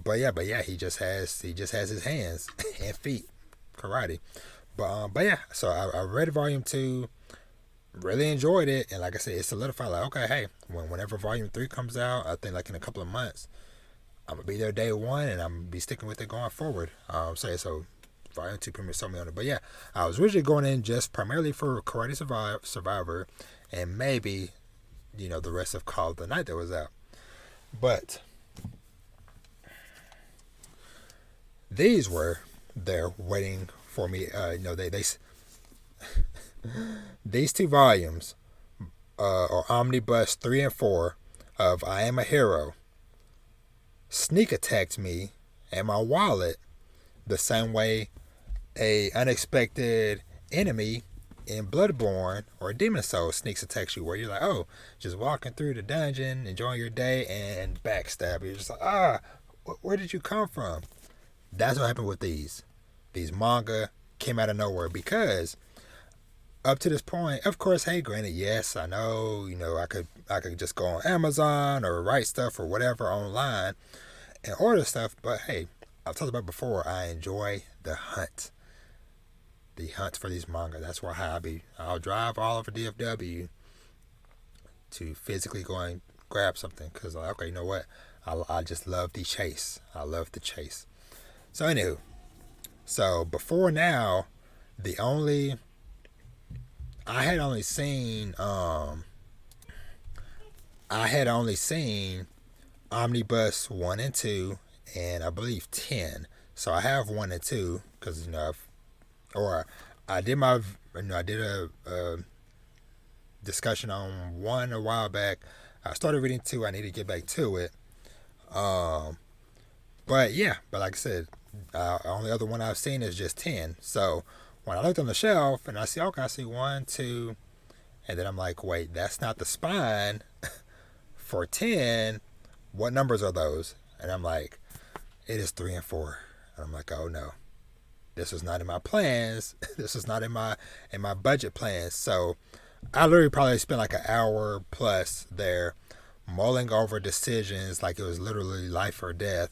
S1: But yeah, he just has his hands and feet, karate. But yeah, so I read Volume 2. Really enjoyed it, and like I said, it solidified like, okay, hey, whenever Volume 3 comes out, I think like in a couple of months, I'm gonna be there day one, and I'm gonna be sticking with it going forward. So Volume 2 pretty much sold me on it. But yeah, I was originally going in just primarily for Karate Survivor, and maybe, the rest of Call of the Night that was out. But these were there waiting for me. They these 2 volumes, or Omnibus 3 and 4 of I Am a Hero, sneak attacked me and my wallet the same way a unexpected enemy in Bloodborne or Demon Souls sneaks attacks you, where you're like, oh, just walking through the dungeon, enjoying your day, and backstab. You're just like, where did you come from? That's what happened with these. These manga came out of nowhere, because up to this point, of course, hey, granted, yes, I know, I could just go on Amazon or write stuff or whatever online and order stuff, but hey, I've talked about before, I enjoy the hunt for these manga. That's why I'll drive all over DFW to physically go grab something because like, okay, you know what? I just love the chase. I love the chase. So anywho, so before now, I had only seen Omnibus 1 and 2, and I believe 10. So I have 1 and 2 because I did a discussion on 1 a while back. I started reading 2. I need to get back to it. But like I said, only other one I've seen is just 10. So when I looked on the shelf and I see 1, 2, and then I'm like, wait, that's not the spine for 10. What numbers are those? And I'm like, it is 3 and 4. And I'm like, oh no, this is not in my plans. This is not in my budget plans. So I literally probably spent like an hour plus there mulling over decisions, like it was literally life or death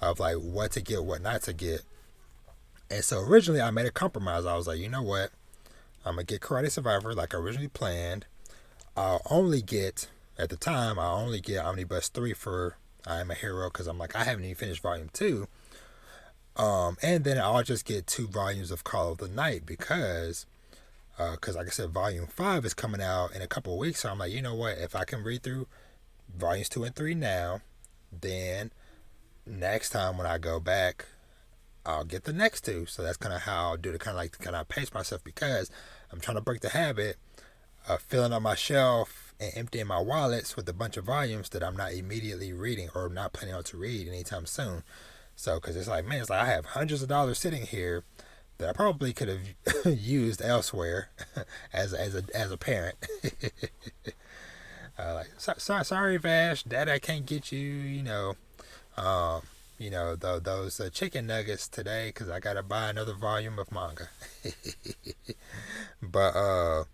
S1: of like what to get, what not to get. And so originally I made a compromise. I was like, you know what? I'm going to get Karate Survivor like I originally planned. At the time, I'll only get Omnibus 3 for I Am a Hero because I'm like, I haven't even finished Volume 2. And then I'll just get 2 volumes of Call of the Night because like I said, Volume 5 is coming out in a couple of weeks. So I'm like, you know what? If I can read through Volumes 2 and 3 now, then next time when I go back, I'll get the next 2. So that's kind of how I'll do it, kind of pace myself because I'm trying to break the habit of filling up my shelf and emptying my wallets with a bunch of volumes that I'm not immediately reading or not planning on to read anytime soon. So, because it's like, man, I have hundreds of dollars sitting here that I probably could have used elsewhere as a parent. Sorry, Vash, Dad, I can't get you, those chicken nuggets today because I gotta buy another volume of manga. But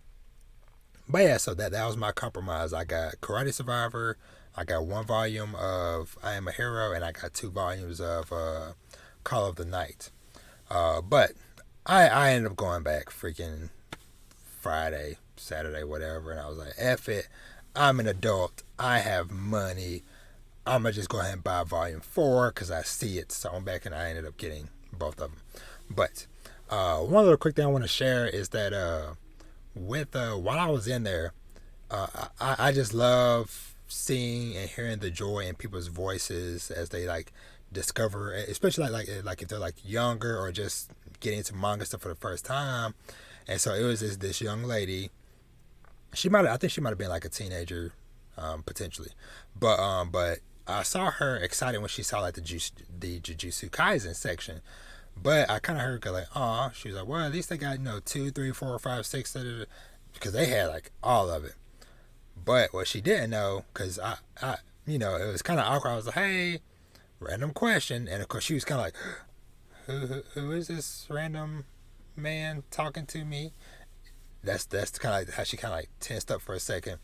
S1: yeah, so that was my compromise. I got Karate Survivor, I got 1 volume of I Am a Hero, and I got 2 volumes of Call of the Night. But I ended up going back freaking Friday, Saturday, whatever, and I was like, F it, I'm an adult, I have money, I'm going to just go ahead and buy volume 4 because I see it. So I'm back and I ended up getting both of them. But one little quick thing I want to share is that while I was in there, I just love seeing and hearing the joy in people's voices as they like discover, especially like if they're like younger or just getting into manga stuff for the first time. And so it was this young lady. I think she might have been like a teenager, potentially, but I saw her excited when she saw like the Jujutsu Kaisen section. But I kind of heard her go like, "Aw," she was like, "Well, at least they got 2, 3, 4, 5, 6, because they had like all of it." But what she didn't know, because I it was kind of awkward. I was like, "Hey, random question," and of course she was kind of like, "Who is this random man talking to me?" That's kind of like how she kind of like tensed up for a second.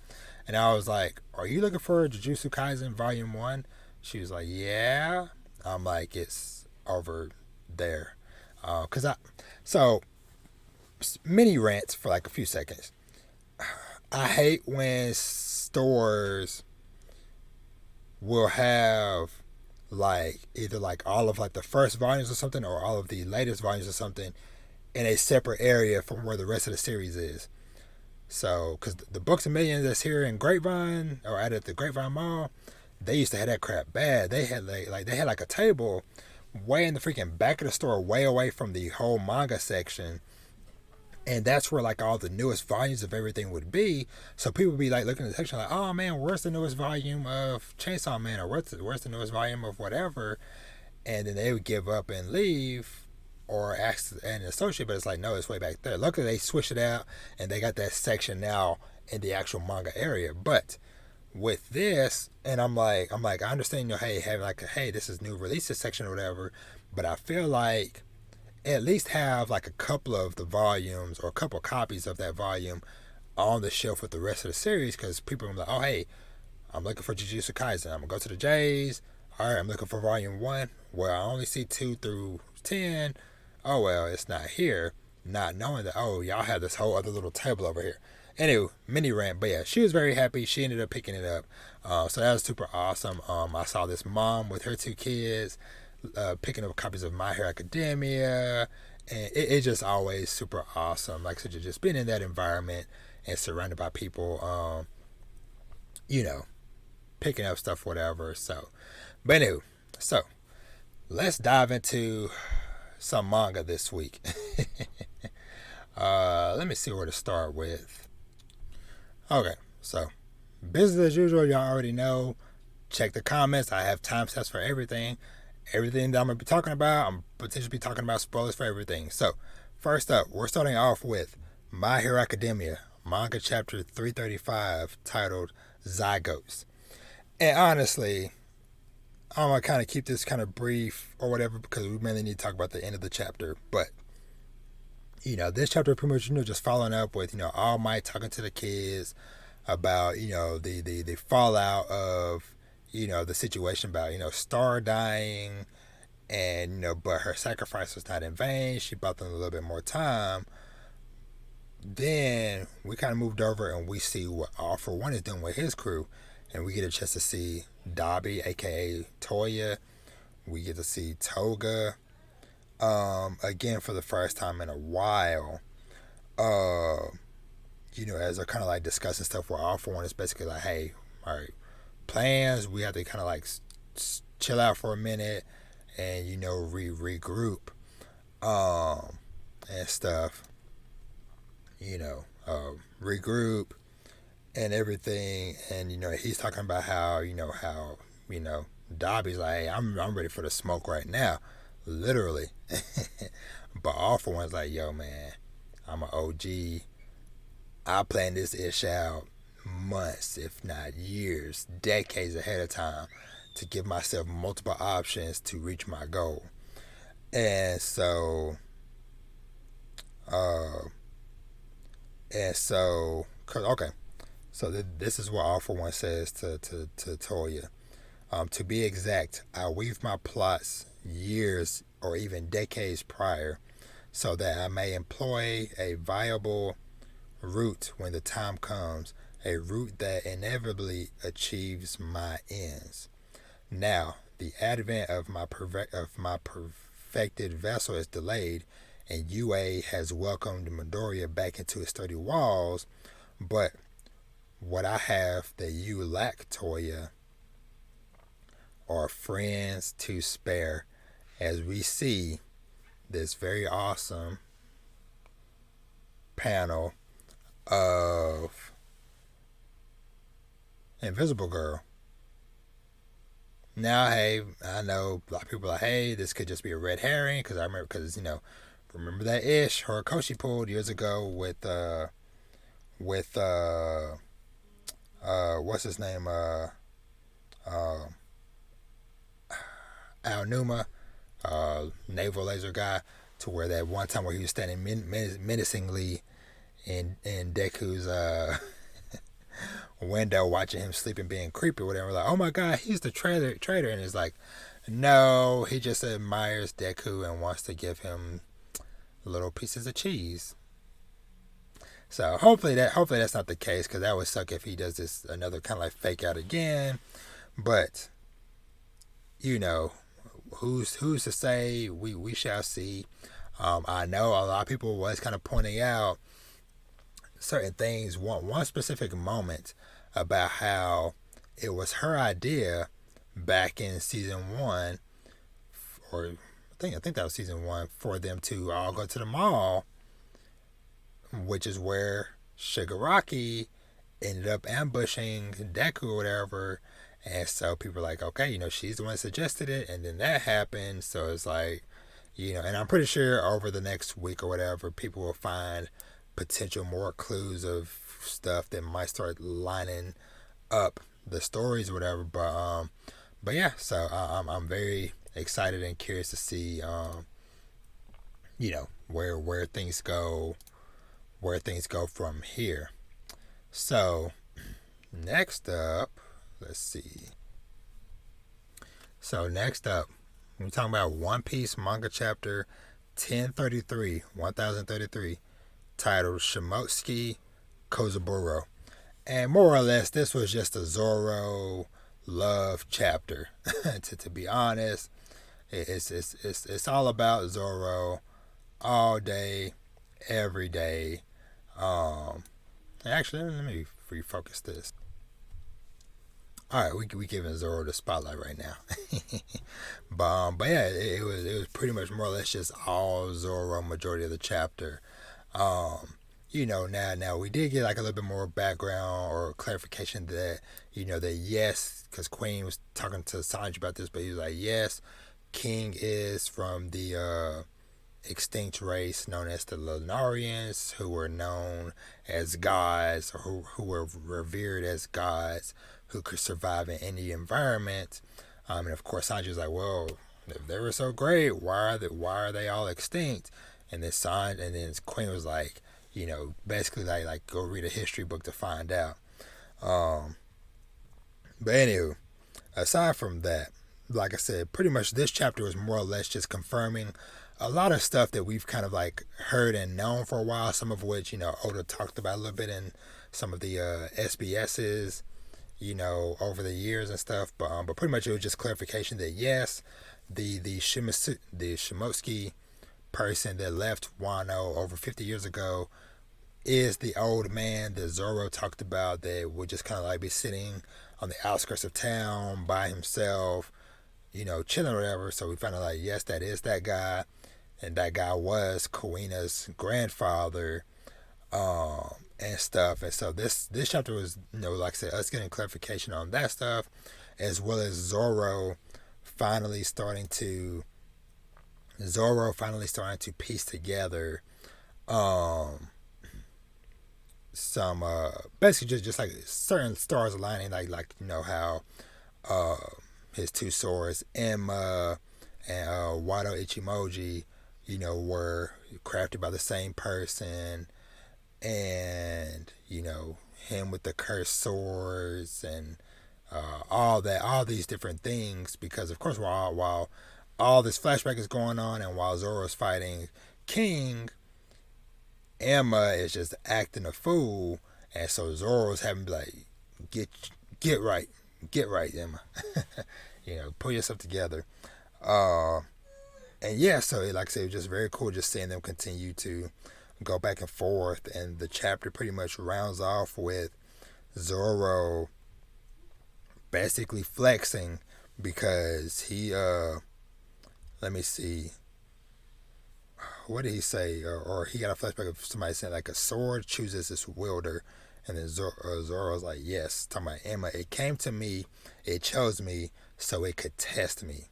S1: And I was like, "Are you looking for Jujutsu Kaisen Volume 1? She was like, "Yeah." I'm like, "It's over there." So mini rants for like a few seconds. I hate when stores will have like either like all of like the first volumes or something or all of the latest volumes or something in a separate area from where the rest of the series is. So, because the Books a Million that's here in Grapevine or out at the Grapevine Mall, they used to have that crap bad. They had like a table way in the freaking back of the store, way away from the whole manga section, and that's where like all the newest volumes of everything would be. So people would be like looking at the section like, "Oh man, where's the newest volume of Chainsaw Man?" or where's the newest volume of whatever, and then they would give up and leave. Or ask an associate, but it's like, no, it's way back there. Luckily, they switched it out, and they got that section now in the actual manga area. But with this, and I'm like, I understand, having like, hey, this is new releases section or whatever, but I feel like at least have like a couple of the volumes or a couple of copies of that volume on the shelf with the rest of the series, because people are like, oh, hey, I'm looking for Jujutsu Kaisen. I'm gonna go to the J's. All right, I'm looking for Volume 1. Well, I only see 2 through 10. Oh well, it's not here. Not knowing that, oh, y'all have this whole other little table over here. Anyway, mini rant. But yeah, she was very happy. She ended up picking it up. So that was super awesome. I saw this mom with her 2 kids picking up copies of My Hero Academia. And it's just always super awesome. Like I said, just being in that environment and surrounded by people, picking up stuff, whatever. So, but anyway, so let's dive into some manga this week. Let me see where to start with. Okay, so business as usual, y'all already know. Check the comments. I have timestamps for everything. Everything that I'm going to be talking about, I'm potentially be talking about spoilers for everything. So, first up, we're starting off with My Hero Academia, manga chapter 335, titled Zygotes. And honestly, I'm going to kind of keep this kind of brief or whatever because we mainly need to talk about the end of the chapter. But, this chapter pretty much, just following up with, All Might talking to the kids about, the fallout of, the situation about, Star dying and, but her sacrifice was not in vain. She bought them a little bit more time. Then we kind of moved over and we see what All For One is doing with his crew. And we get a chance to see Dabi, aka Toya. We get to see Toga. Again, for the first time in a while. As they're kind of like discussing stuff where All For One is basically like, hey, all right, plans, we have to kind of like chill out for a minute and regroup and stuff, regroup and everything. And he's talking about how Dabi's like, hey, I'm ready for the smoke right now, literally. But All For One's like, yo man, I'm an OG, I planned this ish out months, if not years, decades ahead of time to give myself multiple options to reach my goal. And so this is what All For One says to Toya. To be exact, I weave my plots years or even decades prior so that I may employ a viable route when the time comes, a route that inevitably achieves my ends. Now, the advent of my perfected vessel is delayed, and UA has welcomed Midoriya back into his sturdy walls, but what I have that you lack, Toya, are friends to spare, as we see this very awesome panel of Invisible Girl. Now, hey, I know a lot of people are like, hey, this could just be a red herring, because remember that ish Horikoshi pulled years ago with what's his name, Aonuma, naval laser guy, to where that one time where he was standing menacingly in Deku's window watching him sleep and being creepy or whatever. Like, oh my god, he's the traitor. And it's like, no, he just admires Deku and wants to give him little pieces of cheese. So hopefully that's not the case, because that would suck if he does this another kind of like fake out again. But who's to say? We shall see. I know a lot of people was kind of pointing out certain things, one specific moment about how it was her idea back in season 1, or I think that was season 1, for them to all go to the mall, which is where Shigaraki ended up ambushing Deku or whatever. And so people are like, okay, she's the one that suggested it, and then that happened. So it's like, and I'm pretty sure over the next week or whatever, people will find potential more clues of stuff that might start lining up the stories or whatever. But yeah, so I'm very excited and curious to see where things go from here. So next up, let's see. So next up, we're talking about One Piece manga chapter 1033, titled Shimotsuki Kozaburo. And more or less, this was just a Zoro love chapter. to be honest, it's all about Zoro all day, every day. Actually, let me refocus this. All right, we giving Zoro the spotlight right now. but yeah, it was pretty much more or less just all Zoro majority of the chapter. Now we did get like a little bit more background or clarification that, that yes, because Queen was talking to Sanji about this, but he was like, yes, King is from the extinct race known as the Lunarians, who were known as gods, or who were revered as gods, who could survive in any environment. And of course, Sanji was like, well, if they were so great, why are they all extinct? And then Queen was like, basically like go read a history book to find out. But anywho, aside from that, like I said, pretty much this chapter was more or less just confirming a lot of stuff that we've kind of like heard and known for a while, some of which, Oda talked about a little bit in some of the SBSs, over the years and stuff. But pretty much it was just clarification that yes, the Shimotsuki person that left Wano over 50 years ago is the old man that Zoro talked about that would just kind of like be sitting on the outskirts of town by himself, chilling or whatever. So we found out like, yes, that is that guy. And that guy was Kuina's grandfather, and stuff. And so this chapter was, like I said, us getting clarification on that stuff, as well as Zoro finally starting to piece together some basically just like certain stars aligning, like how his two swords, Emma and Wado Ichimoji, were crafted by the same person, and him with the cursed swords and all these different things, because of course while all this flashback is going on and while Zoro's fighting King, Emma is just acting a fool, and so Zoro's having to be like, get right, Emma. Pull yourself together. And yeah, so like I said, it was just very cool just seeing them continue to go back and forth, and the chapter pretty much rounds off with Zoro basically flexing because he let me see, what did he say, or he got a flashback of somebody saying like a sword chooses its wielder, and then Zoro's like, yes, talking about Emma, it came to me, it chose me so it could test me.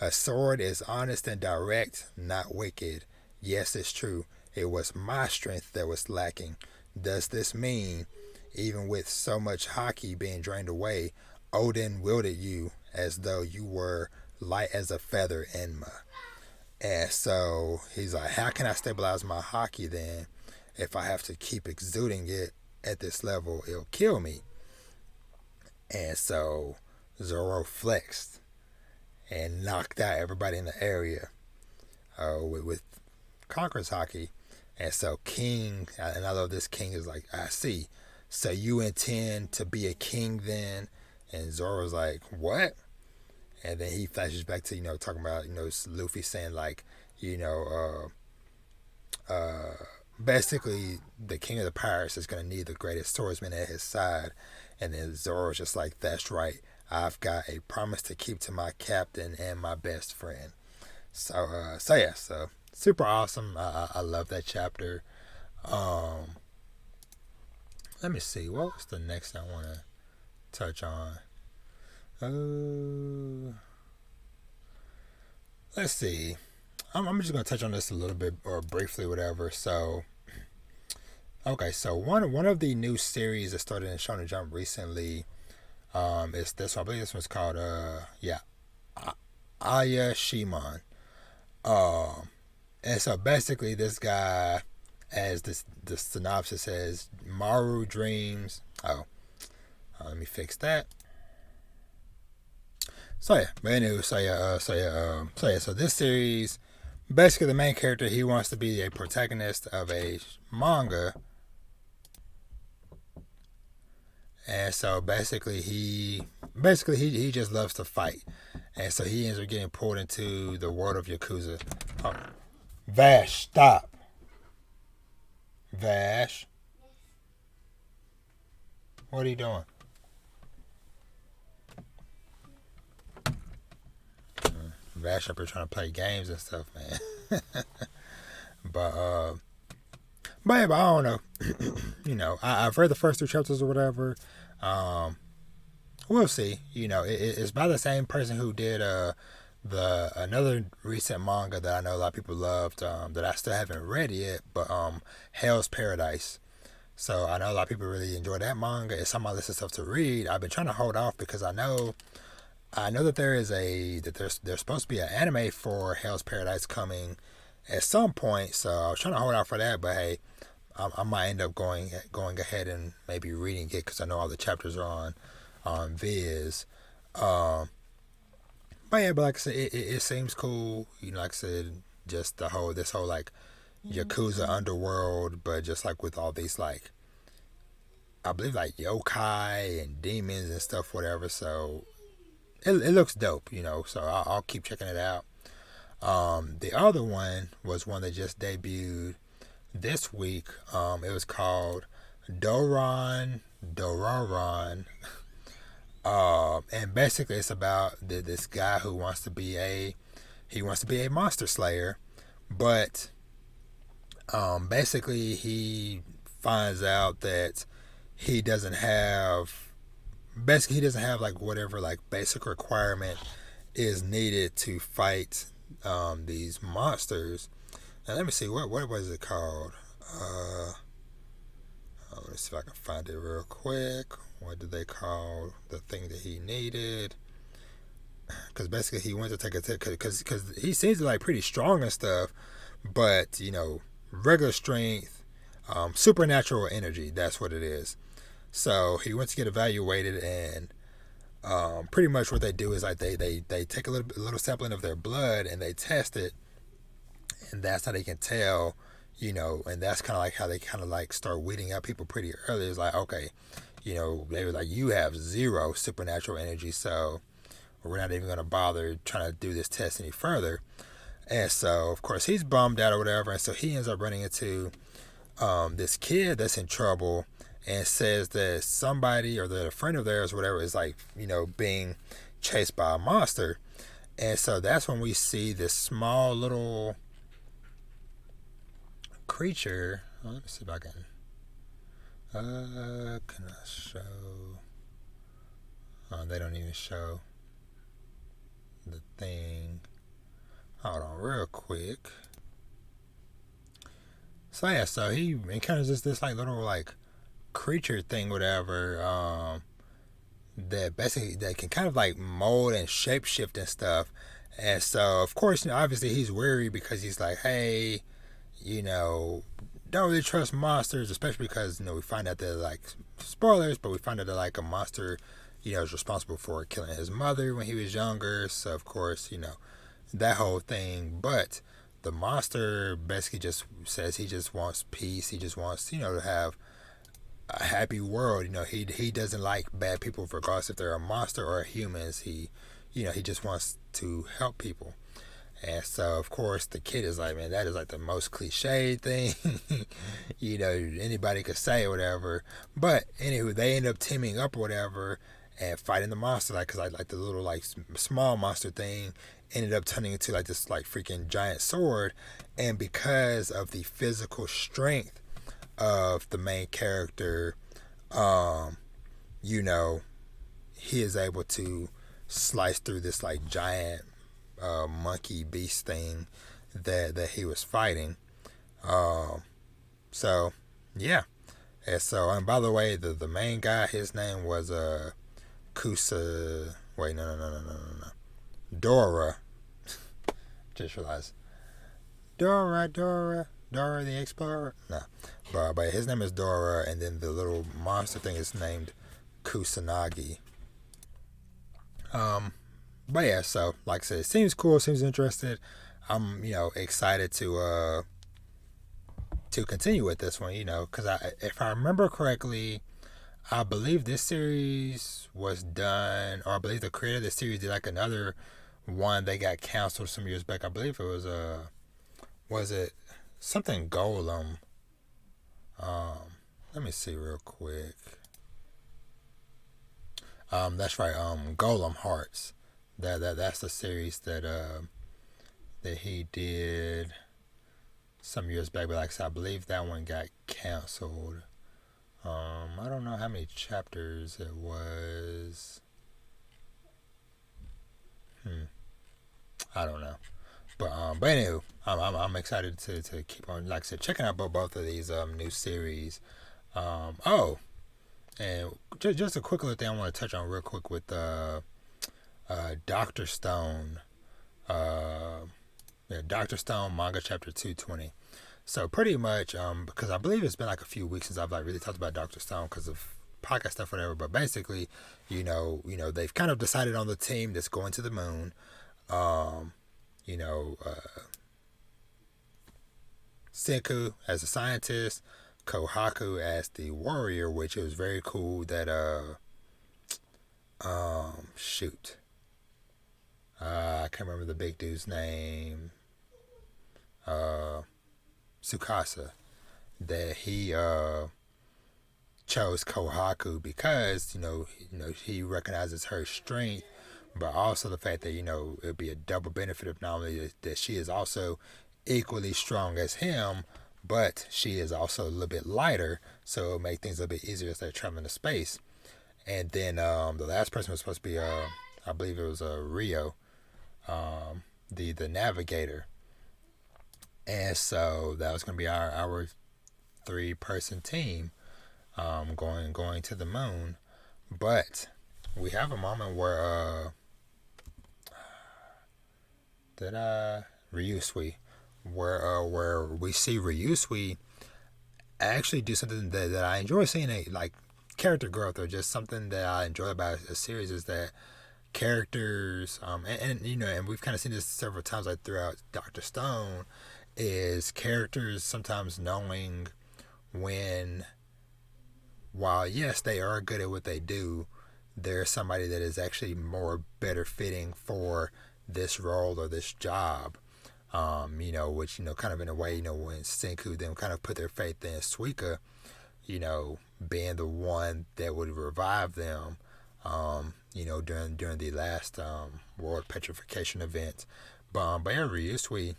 S1: A sword is honest and direct, not wicked. Yes, it's true. It was my strength that was lacking. Does this mean, even with so much haki being drained away, Odin wielded you as though you were light as a feather, Enma? And so he's like, how can I stabilize my haki then? If I have to keep exuding it at this level, it'll kill me. And so Zoro flexed and knocked out everybody in the area with Conqueror's haki. And so King, and I love this, King is like, I see. So you intend to be a king then? And Zoro's like, what? And then he flashes back to, talking about, Luffy saying like, basically the king of the pirates is going to need the greatest swordsman at his side. And then Zoro's just like, that's right. I've got a promise to keep to my captain and my best friend. So yeah, so super awesome. I love that chapter. Let me see, what was the next I want to touch on? Let's see. I'm just gonna touch on this a little bit or briefly, whatever. So, okay, so one of the new series that started in Shonen Jump recently. It's this one. I believe this one's called Ayashimon. And so basically this guy, as the synopsis says, Maru dreams. Let me fix that. So yeah, but anyway, so this series, basically the main character, he wants to be a protagonist of a manga. And so basically he just loves to fight. And so he ends up getting pulled into the world of Yakuza. Oh. Vash, stop. Vash. What are you doing? Vash up here trying to play games and stuff, man. But I don't know. You know, I've read the first 2 chapters or whatever. We'll see. You know, it's by the same person who did another recent manga that I know a lot of people loved, that I still haven't read yet, but Hell's Paradise. So I know a lot of people really enjoy that manga. It's on my list of stuff to read. I've been trying to hold off because I know that there's supposed to be an anime for Hell's Paradise coming at some point. So I was trying to hold out for that, but hey, I might end up going ahead and maybe reading it because I know all the chapters are on Viz. But like I said, it seems cool. You know, like I said, just this whole like Yakuza underworld, but just like with all these like, I believe like yokai and demons and stuff, whatever. So it looks dope, you know. So I'll keep checking it out. The other one was one that just debuted this week. It was called Doron Dororon. And basically it's about this guy who wants to be a monster slayer, but basically he finds out that he doesn't have like whatever like basic requirement is needed to fight these monsters. Now let me see, what was it called? Let me see if I can find it real quick. What did they call the thing that he needed? Because basically he went to take a test because he seems like pretty strong and stuff, but you know, regular strength, supernatural energy, that's what it is. So he went to get evaluated, and pretty much what they do is like they take a little sampling of their blood and they test it, and that's how they can tell, you know, and that's kind of like how they kind of like start weeding out people pretty early. It's like, okay, you know, they were like, you have 0 supernatural energy, so we're not even going to bother trying to do this test any further. And so, of course, he's bummed out or whatever, and so he ends up running into this kid that's in trouble and says that somebody or that a friend of theirs or whatever is like, you know, being chased by a monster. And so that's when we see this small little creature. Let me see if I can I show? Oh, they don't even show the thing. Hold on real quick. So yeah, so he encounters this like little like creature thing, whatever, that basically that can kind of like mold and shapeshift and stuff. And so of course, you know, obviously he's weary because he's like, hey, you know, don't really trust monsters, especially because, you know, we find out that, like, spoilers, but we find out that like a monster, you know, is responsible for killing his mother when he was younger. So of course, you know, that whole thing. But the monster basically just says he just wants peace. He just wants, you know, to have a happy world. You know, he doesn't like bad people regardless if they're a monster or humans. He, you know, he just wants to help people. And so, of course, the kid is like, man, that is like the most cliche thing, you know, anybody could say or whatever. But anyway, they end up teaming up or whatever and fighting the monster, like, because like the little like small monster thing ended up turning into like this like freaking giant sword. And because of the physical strength of the main character, you know, he is able to slice through this like giant monkey beast thing that he was fighting. So yeah. And so, and by the way, the main guy, his name was Kusa. Wait, no. Dora. Just realized. Dora the Explorer. No, but his name is Dora, and then the little monster thing is named Kusanagi. But yeah, so like I said, it seems cool, seems interested. I'm, you know, excited to continue with this one, you know, because if I remember correctly, I believe this series was done, or I believe the creator of the series did like another one that got canceled some years back. I believe it was it something Golem? Let me see real quick. That's right. Golem Hearts. That's the series that he did some years back. But like I said, I believe that one got canceled. I don't know how many chapters it was. I don't know. But anyway, I'm excited to keep on, like I said, checking out both of these new series. And just a quick little thing I want to touch on real quick with Dr. Stone. Dr. Stone manga chapter 220. So pretty much, because I believe it's been like a few weeks since I've like really talked about Dr. Stone because of podcast stuff, whatever. But basically, they've kind of decided on the team that's going to the moon. Senku as a scientist, Kohaku as the warrior, which it was very cool that I can't remember the big dude's name. Tsukasa, that he chose Kohaku because he recognizes her strength, but also the fact that it'd be a double benefit of not only that she is also equally strong as him, but she is also a little bit lighter, so it'll make things a little bit easier as they're traveling to space. And then the last person was supposed to be I believe it was Rio, the navigator. And so that was going to be our 3-person team going to the moon. But we have a moment where Ryusui, where we see Ryusui actually do something that I enjoy seeing, like character growth, or just something that I enjoy about a series, is that characters and we've kind of seen this several times like throughout Dr. Stone, is characters sometimes knowing when, while yes they are good at what they do, there's somebody that is actually better fitting for this role or this job. Which kind of in a way, when Senku them kind of put their faith in Suika, being the one that would revive them, during the last world petrification event. But Ryusui,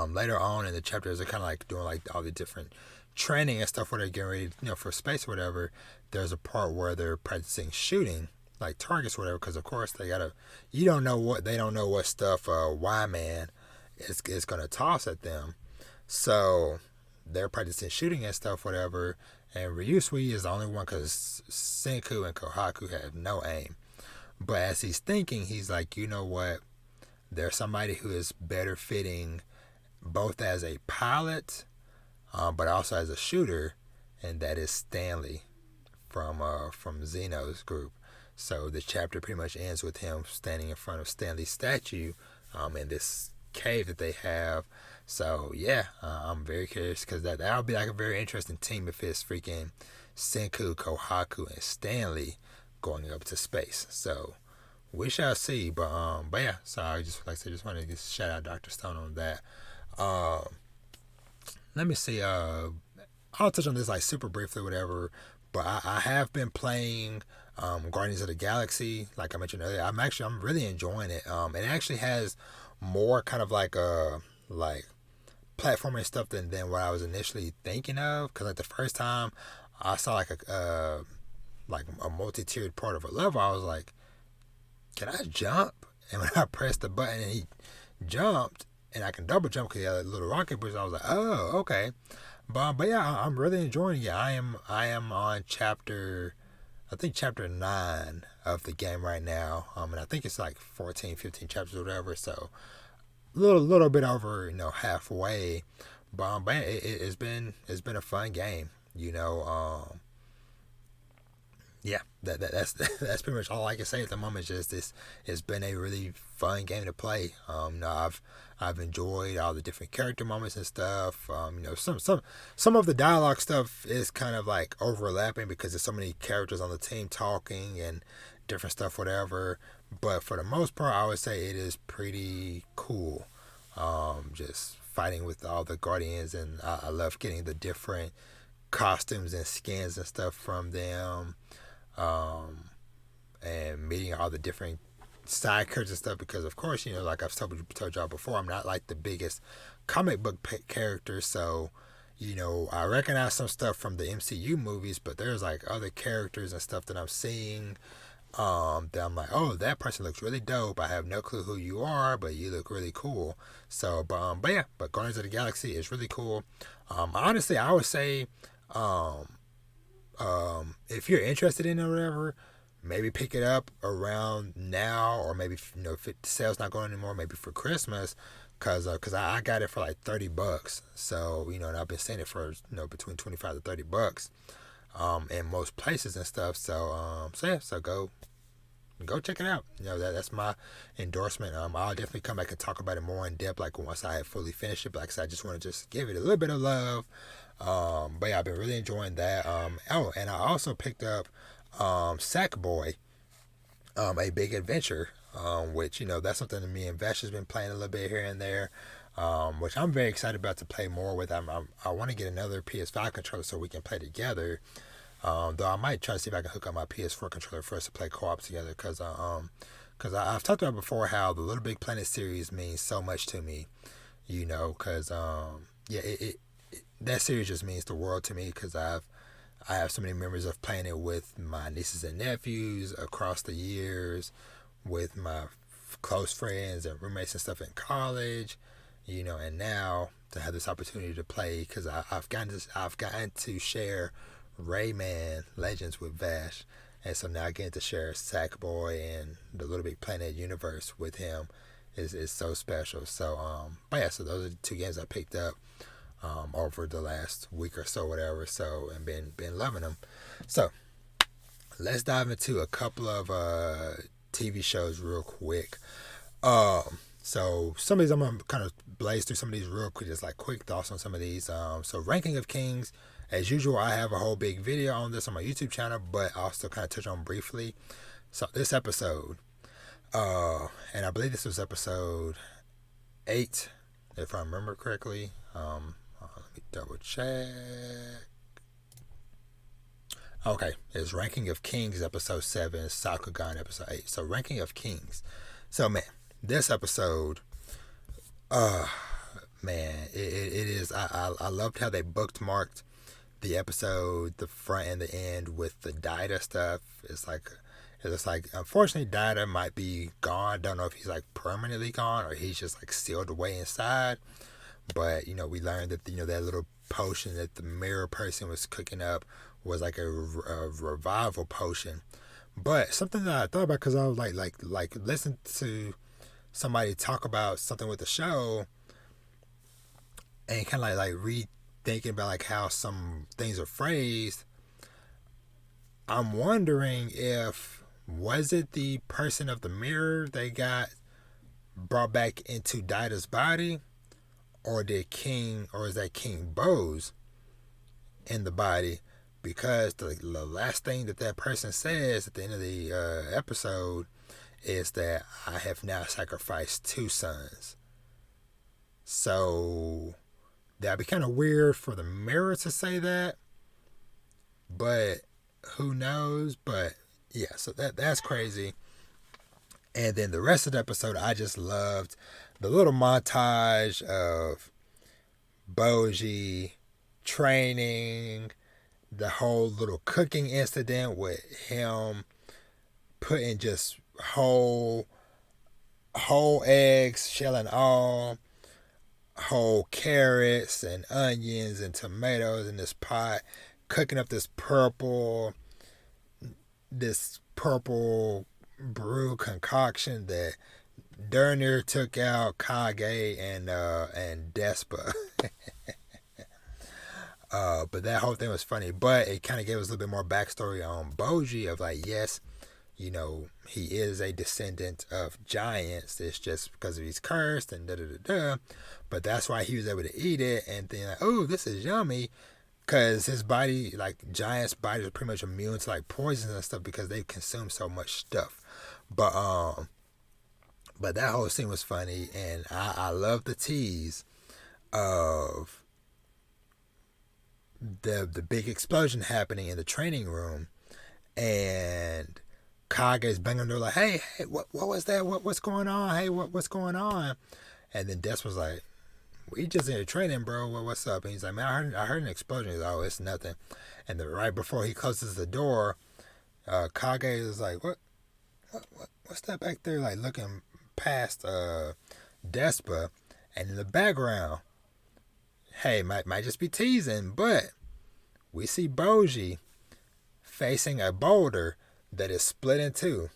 S1: later on in the chapters, they're kind of like doing like all the different training and stuff where they're getting ready, for space or whatever. There's a part where they're practicing shooting like targets or whatever, because of course they don't know what stuff Y-Man is going to toss at them. So they're practicing shooting and stuff, whatever. And Ryusui is the only one, because Senku and Kohaku have no aim. But as he's thinking, he's like, you know what? There's somebody who is better fitting both as a pilot, but also as a shooter, and that is Stanley from Zeno's group. So the chapter pretty much ends with him standing in front of Stanley's statue in this cave that they have. So yeah, I'm very curious, because that would be like a very interesting team if it's freaking Senku, Kohaku, and Stanley going up to space. So we shall see. But yeah, so I just wanted to shout out Dr. Stone on that. Let me see. I'll touch on this like super briefly, whatever. But I have been playing Guardians of the Galaxy, like I mentioned earlier. I'm really enjoying it. It actually has more kind of like platforming stuff than what I was initially thinking of. Because like the first time I saw like a multi-tiered part of a level, I was like, can I jump? And when I pressed the button and he jumped, and I can double jump because he had a little rocket boost, I was like, oh, okay. But yeah, I'm really enjoying it. I am on chapter 9 of the game right now. And I think it's like 14, 15 chapters or whatever. So little bit over, halfway. But it's been a fun game. yeah, that's pretty much all I can say at the moment. Just this, it's been a really fun game to play. I've enjoyed all the different character moments and stuff. Some of the dialogue stuff is kind of like overlapping because there's so many characters on the team talking and different stuff, whatever. But for the most part, I would say it is pretty cool. Just fighting with all the Guardians, and I love getting the different costumes and skins and stuff from them. And meeting all the different side characters and stuff, because of course, like I've told y'all before, I'm not like the biggest comic book character, so I recognize some stuff from the MCU movies, but there's like other characters and stuff that I'm seeing that I'm like, oh, that person looks really dope. I have no clue who you are, but you look really cool. So but yeah, but Guardians of the Galaxy is really cool. Honestly, I would say if you're interested in it or whatever, maybe pick it up around now, or maybe if the sale's not going anymore, maybe for Christmas, cause I got it for like $30. So and I've been seeing it for between $25 to $30 in most places and stuff. So so go check it out. That's my endorsement. I'll definitely come back and talk about it more in depth, like once I have fully finished it. But like I said, I just want to just give it a little bit of love. But yeah, I've been really enjoying that. And I also picked up Sackboy, A Big Adventure, which that's something that me and Vash has been playing a little bit here and there, which I'm very excited about to play more with. I want to get another PS5 controller so we can play together. Though I might try to see if I can hook up my PS4 controller for us to play co-op together, because I've talked about before how the Little Big Planet series means so much to me, because that series just means the world to me, because I have so many memories of playing it with my nieces and nephews across the years, with my close friends and roommates and stuff in college, and now to have this opportunity to play, because I've gotten to share Rayman Legends with Vash, and so now getting to share Sackboy and the Little Big Planet universe with him is so special. So but yeah, so those are the two games I picked up over the last week or so, whatever. So, and been loving them. So let's dive into a couple of TV shows real quick. So some of these I'm gonna kind of blaze through some of these real quick, just like quick thoughts on some of these. So Ranking of Kings, as usual, I have a whole big video on this on my YouTube channel, but I'll still kind of touch on briefly. So this episode, and I believe this was episode 8, if I remember correctly. Let me double check. Okay, it's Ranking of Kings episode 7, Sakugan episode 8. So Ranking of Kings. So man, this episode, man, it is. I loved how they bookmarked the episode, the front and the end, with the Dida stuff. It's like unfortunately Dida might be gone. Don't know if he's like permanently gone or he's just like sealed away inside. But we learned that that little potion that the mirror person was cooking up was like a revival potion. But something that I thought about, because I was like listen to somebody talk about something with the show, and kind of like rethinking about like how some things are phrased. I'm wondering if was it the person of the mirror they got brought back into Dida's body, or is that King Bose in the body? Because the last thing that person says at the end of the episode is that I have now sacrificed 2 sons. So that'd be kind of weird for the mirror to say that, but who knows? But yeah, so that's crazy. And then the rest of the episode, I just loved the little montage of Boji training, the whole little cooking incident with him putting just whole eggs, shell and all, whole carrots and onions and tomatoes in this pot, cooking up this purple brew concoction that darn near took out Kage and Despa. But that whole thing was funny. But it kind of gave us a little bit more backstory on Boji of like, yes, he is a descendant of giants. It's just because he's cursed and da-da-da-da. But that's why he was able to eat it and think like, oh, this is yummy. Because his body, like giants' bodies are pretty much immune to like poisons and stuff because they consume so much stuff. But that whole scene was funny, and I love the tease of the big explosion happening in the training room, and Kage's banging on the door like, hey, what was that? What's going on? Hey, what's going on? And then Des was like, we just in the training, bro. What's up? And he's like, man, I heard an explosion. He's like, oh, it's nothing. And then right before he closes the door, Kage is like, what's that back there? Like looking past Despa, and in the background, hey, might just be teasing, but we see Boji facing a boulder that is split in two.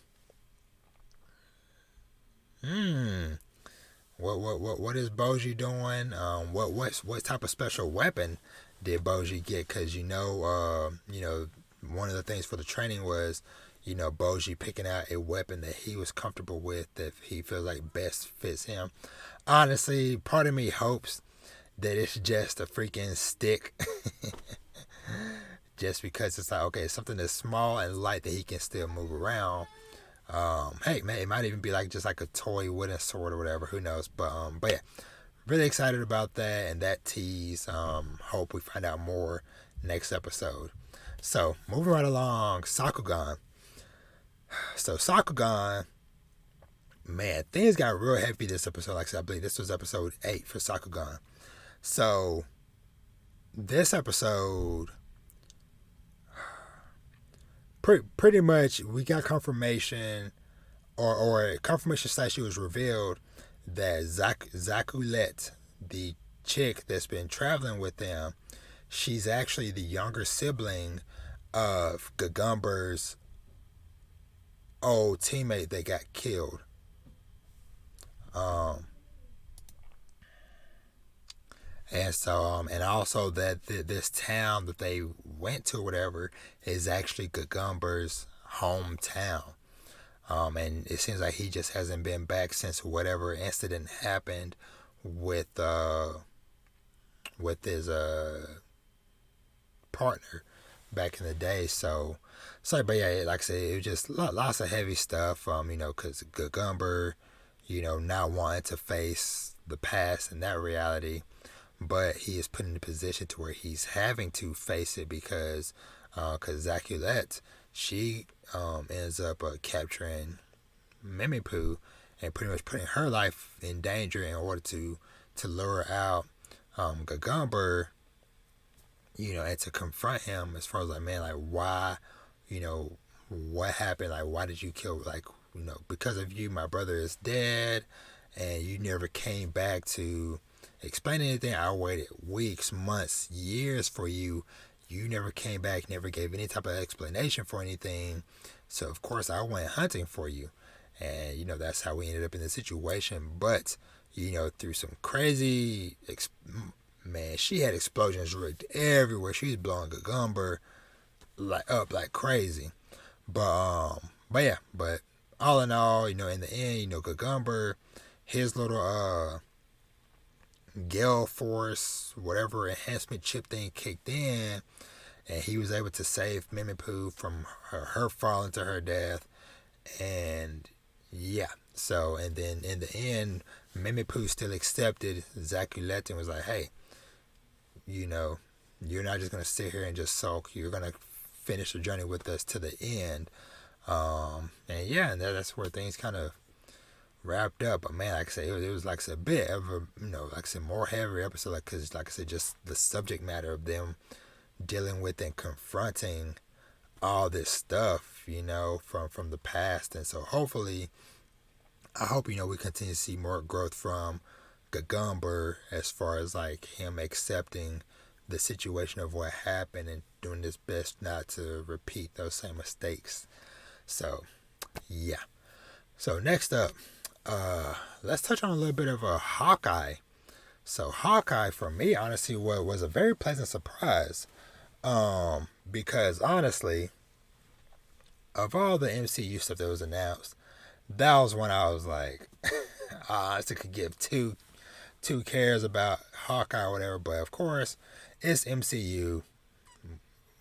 S1: What is Boji doing? What type of special weapon did Boji get? Because one of the things for the training was, Boji picking out a weapon that he was comfortable with, that he feels like best fits him. Honestly, part of me hopes that it's just a freaking stick. Just because it's like, okay, it's something that's small and light that he can still move around. Hey, man, it might even be like just like a toy wooden sword or whatever. Who knows? But yeah, really excited about that and that tease. Hope we find out more next episode. So moving right along, Sakugan. So Sakugan, man, things got real heavy this episode. Like I said, I believe this was episode 8 for Sakugan. So this episode, pretty much we got confirmation, or confirmation / it was revealed that Zakulet, the chick that's been traveling with them, she's actually the younger sibling of Gagumber's old teammate that got killed. And so, and also that this town that they went to, or whatever, is actually Gagumber's hometown. And it seems like he just hasn't been back since whatever incident happened with his partner back in the day. So, but yeah, like I said, it was just lots of heavy stuff. Because Gagumber, not wanting to face the past and that reality. But he is put in a position to where he's having to face it because Zakulet, she ends up capturing Mimipu and pretty much putting her life in danger in order to lure out Gagumber, and to confront him as far as like, man, like why, what happened? Like, why did you kill? Like, because of you, my brother is dead, and you never came back to explain anything. I waited weeks, months, years for you. You never came back, never gave any type of explanation for anything. So, of course, I went hunting for you. And, that's how we ended up in this situation. But, through some crazy, man, she had explosions rigged everywhere. She was blowing Gagumber up like crazy. But all in all, in the end, Gagumber, his little, Gale Force, whatever enhancement chip thing kicked in, and he was able to save Mimipu from her falling to her death. And yeah, so, and then in the end, Mimipu still accepted Zakulet and was like, hey, you're not just going to sit here and just sulk. You're going to finish the journey with us to the end. And yeah, and that's where things kind of wrapped up. But man, like I said, it was like a bit of a, like I said, more heavy episode, like, because like I said, just the subject matter of them dealing with and confronting all this stuff, from the past. And so hopefully, I hope, we continue to see more growth from Gagumber as far as like him accepting the situation of what happened and doing his best not to repeat those same mistakes. So yeah. So next up, let's touch on a little bit of a Hawkeye. So Hawkeye for me honestly was a very pleasant surprise. Because honestly, of all the MCU stuff that was announced, that was when I was like, I honestly could give two cares about Hawkeye or whatever. But of course, it's MCU.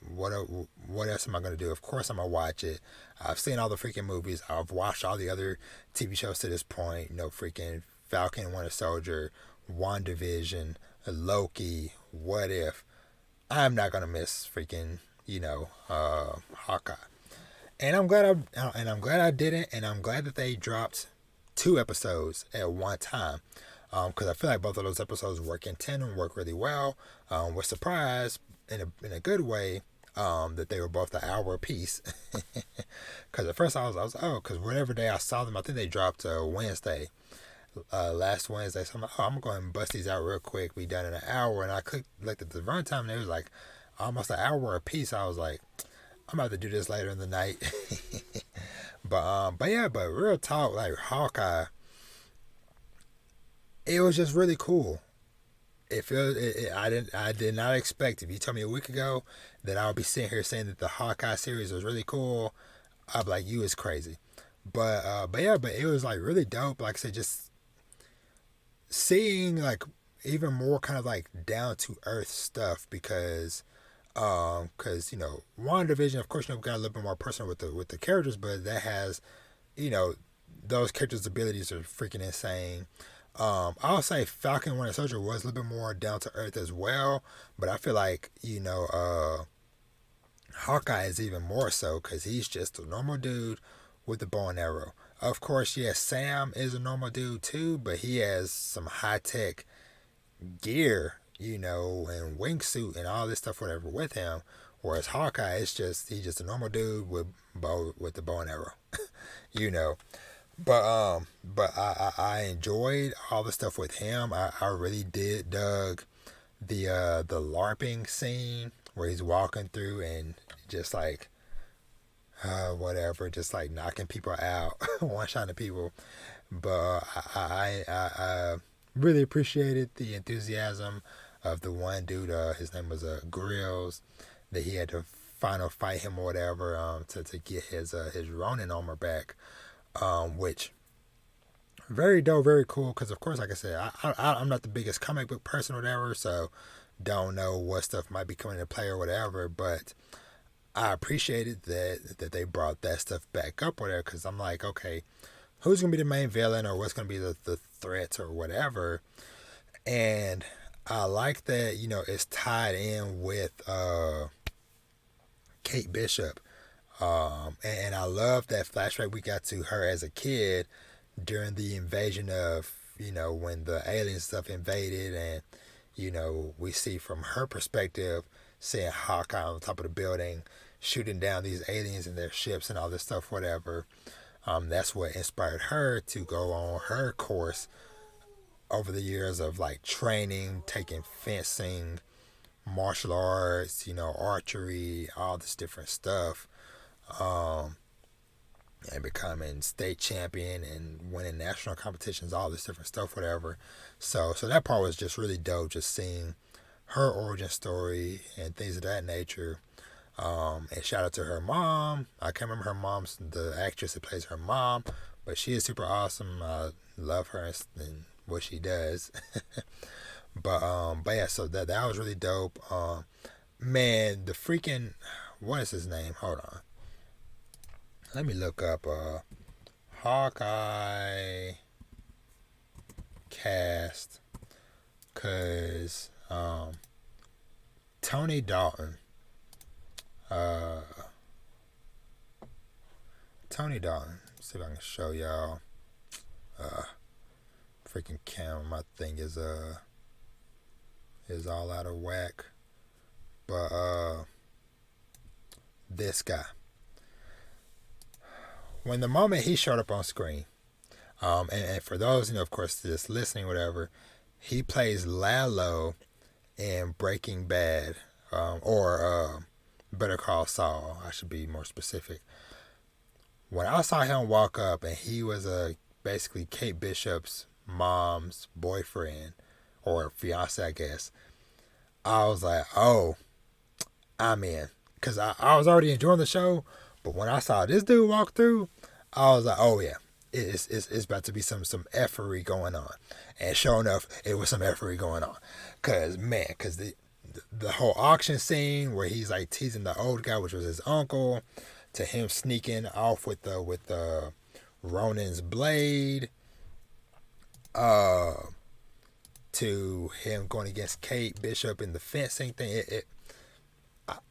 S1: What else am I gonna do? Of course, I'm gonna watch it. I've seen all the freaking movies. I've watched all the other TV shows to this point. Freaking Falcon and Winter Soldier, WandaVision, Loki. What If? I'm not gonna miss freaking Hawkeye. And I'm glad I didn't, and I'm glad that they dropped 2 episodes at one time, because I feel like both of those episodes work in tandem, work really well. Was surprised in a good way that they were both an hour apiece. Because at first I was because whatever day I saw them, I think they dropped Wednesday, last Wednesday. So I'm like, I'm going to bust these out real quick. We done in an hour, and I looked at the runtime, and it was like almost an hour apiece. I was like, I'm about to do this later in the night. but real talk, like Hawkeye, it was just really cool. I did not expect, if you told me a week ago that I would be sitting here saying that the Hawkeye series was really cool, I'd be like, you is crazy. But it was like really dope. Like I said, just seeing like even more kind of like down to earth stuff, because WandaVision, of course, we got a little bit more personal with the characters, but that has, those characters' abilities are freaking insane. I'll say Falcon and Winter Soldier was a little bit more down to earth as well, but I feel like Hawkeye is even more so, because he's just a normal dude with a bow and arrow. Of course, yes, Sam is a normal dude too, but he has some high tech gear, and wingsuit and all this stuff, whatever, with him. Whereas Hawkeye, he's just a normal dude with the bow and arrow, But I enjoyed all the stuff with him. I really did dug the LARPing scene where he's walking through and just like whatever, just like knocking people out, one-shotting people. But I really appreciated the enthusiasm of the one dude. His name was Grills, that he had to final fight him or whatever to get his Ronin armor back. Which very dope, very cool, because of course, like I said, I'm not the biggest comic book person or whatever, so don't know what stuff might be coming into play or whatever, but I appreciated that they brought that stuff back up or whatever, because I'm like, okay, who's going to be the main villain, or what's going to be the threats or whatever. And I like that, it's tied in with Kate Bishop. And I love that flashback we got to her as a kid during the invasion of, when the alien stuff invaded, and, we see from her perspective, seeing Hawkeye on top of the building, shooting down these aliens and their ships and all this stuff, whatever. That's what inspired her to go on her course over the years of like training, taking fencing, martial arts, archery, all this different stuff. And becoming state champion and winning national competitions, all this different stuff, whatever. So that part was just really dope, just seeing her origin story and things of that nature. And shout out to her mom. I can't remember her mom's, the actress that plays her mom, but she is super awesome. I love her and what she does. but yeah, so that was really dope. Man, the freaking, what is his name? Hold on. Let me look up Hawkeye cast, cause Tony Dalton. Tony Dalton. Let's see if I can show y'all. Freaking camera, my thing is all out of whack. But this guy. When the moment he showed up on screen, and for those, of course, just listening, whatever, he plays Lalo in Breaking Bad, or Better Call Saul. I should be more specific. When I saw him walk up, and he was basically Kate Bishop's mom's boyfriend, or fiance, I guess, I was like, oh, I'm in. Because I was already enjoying the show, but when I saw this dude walk through, I was like, oh yeah, it's about to be some effery going on. And sure enough, it was some effery going on. Because the whole auction scene where he's like teasing the old guy, which was his uncle, to him sneaking off with the Ronin's blade, to him going against Kate Bishop in the fencing thing.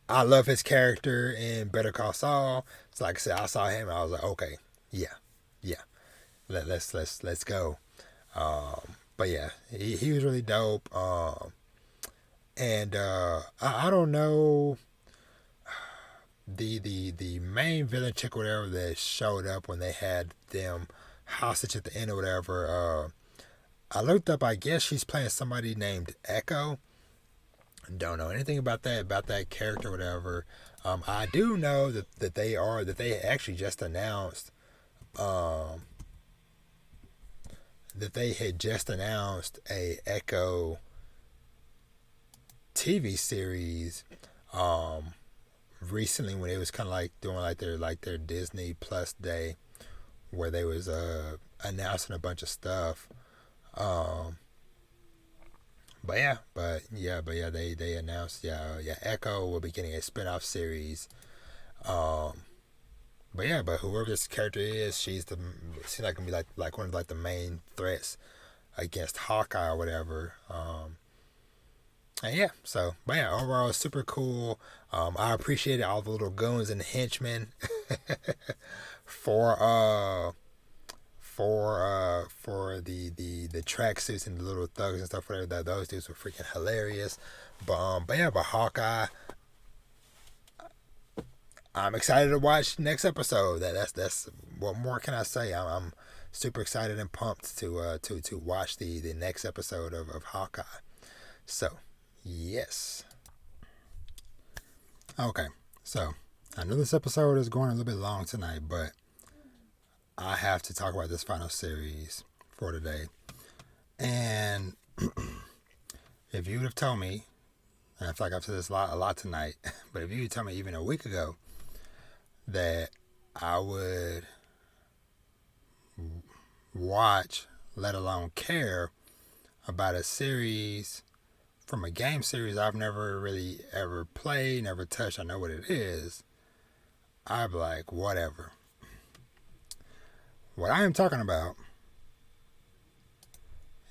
S1: I love his character in Better Call Saul. So like I said, I saw him and I was like, okay, yeah. Let's go. But yeah, he was really dope. And I don't know, the main villain chick or whatever that showed up when they had them hostage at the end or whatever. I looked up, I guess she's playing somebody named Echo. Don't know anything about that character or whatever. I do know that they actually just announced that they had just announced a Echo TV series recently, when it was kind of like doing their Disney Plus day, where they was announcing a bunch of stuff. But they announced Echo will be getting a spin-off series. But whoever this character is, she's like gonna be like one of like the main threats against Hawkeye or whatever. Overall it's super cool. I appreciated all the little goons and henchmen for the tracksuits and the little thugs and stuff, whatever. Those dudes were freaking hilarious. But Hawkeye, I'm excited to watch next episode. That's what more can I say? I'm super excited and pumped to watch the next episode of Hawkeye. So yes. Okay, so I know this episode is going a little bit long tonight, but I have to talk about this final series for today. And if you would have told me, and I feel like I've said this a lot tonight, but if you would tell me even a week ago that I would watch, let alone care about a series from a game series I've never really ever played, never touched, I know what it is, I'd be like, whatever. What I am talking about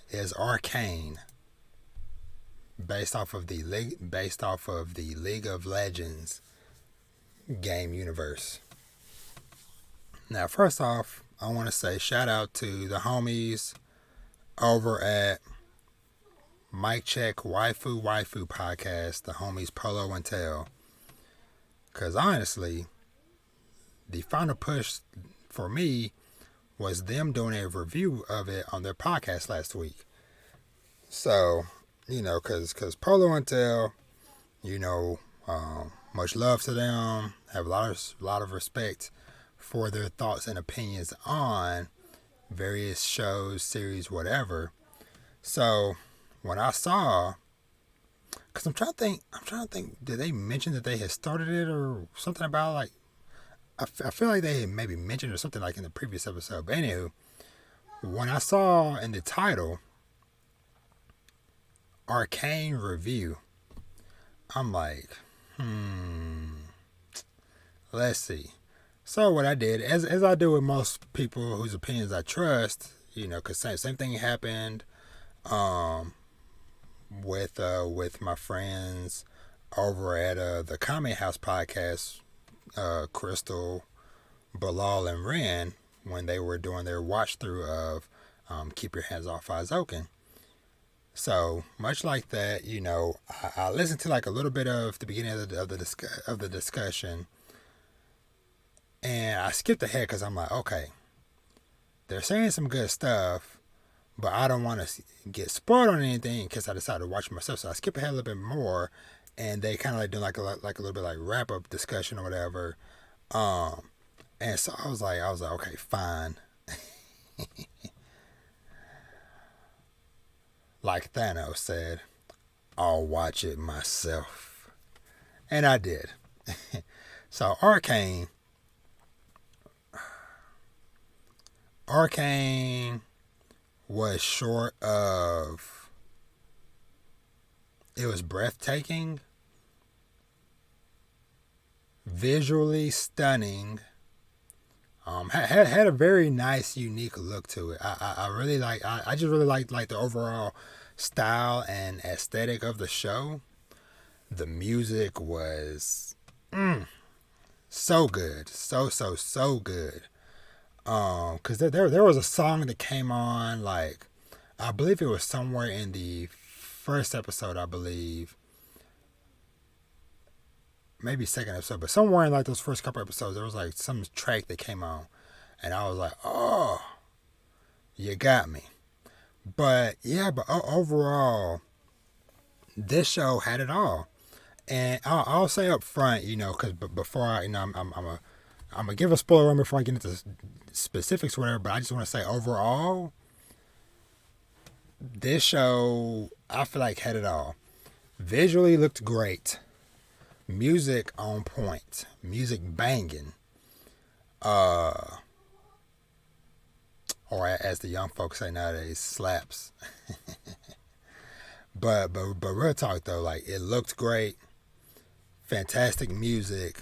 S1: is Arcane, based off of the League of Legends game universe. Now, first off, I want to say shout out to the homies over at Mic Check Waifu Podcast, the homies Polo and Tail. Because honestly, the final push for me was them doing a review of it on their podcast last week. So, because Polo and Tail, much love to them. Have a lot of respect for their thoughts and opinions on various shows, series, whatever. So when I saw, because I'm trying to think, did they mention that they had started it or something about like? I feel like they had maybe mentioned or something like in the previous episode. But anywho, when I saw in the title Arcane Review, I'm like, let's see. So what I did, as I do with most people whose opinions I trust, because same thing happened with my friends over at the Comment House podcast, Crystal, Bilal, and Ren, when they were doing their watch through of Keep Your Hands Off Aizoken. So much like that, I listened to like a little bit of the beginning of the discussion, and I skipped ahead because I'm like, okay, they're saying some good stuff, but I don't want to get spoiled on anything in case I decide to watch it myself. So I skip ahead a little bit more, and they kind of like doing like a little bit like wrap up discussion or whatever. And so I was like, okay, fine. like Thanos said, I'll watch it myself. And I did. So Arcane was short of, it was breathtaking, visually stunning, had a very nice, unique look to it. I really like, I just really like the overall style and aesthetic of the show. The music was so good, so good. Cause there was a song that came on, like, I believe it was somewhere in the first episode, I believe, maybe second episode, but somewhere in like those first couple episodes, there was like some track that came on, and I was like, oh, you got me. But yeah, overall, this show had it all. And I'll say up front, because before I, I'm gonna give a spoiler on before I get into specifics or whatever, but I just want to say overall, this show, I feel like had it all. Visually looked great. Music on point. Music banging. Or as the young folks say nowadays, slaps. But real talk though, like, it looked great. Fantastic music.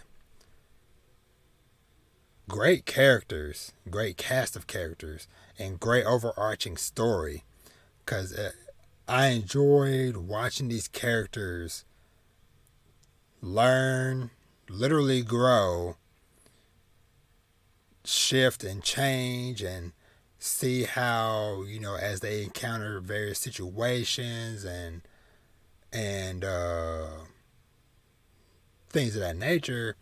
S1: Great characters, great cast of characters, and great overarching story. Because I enjoyed watching these characters learn, literally grow, shift and change, and see how, as they encounter various situations and things of that nature,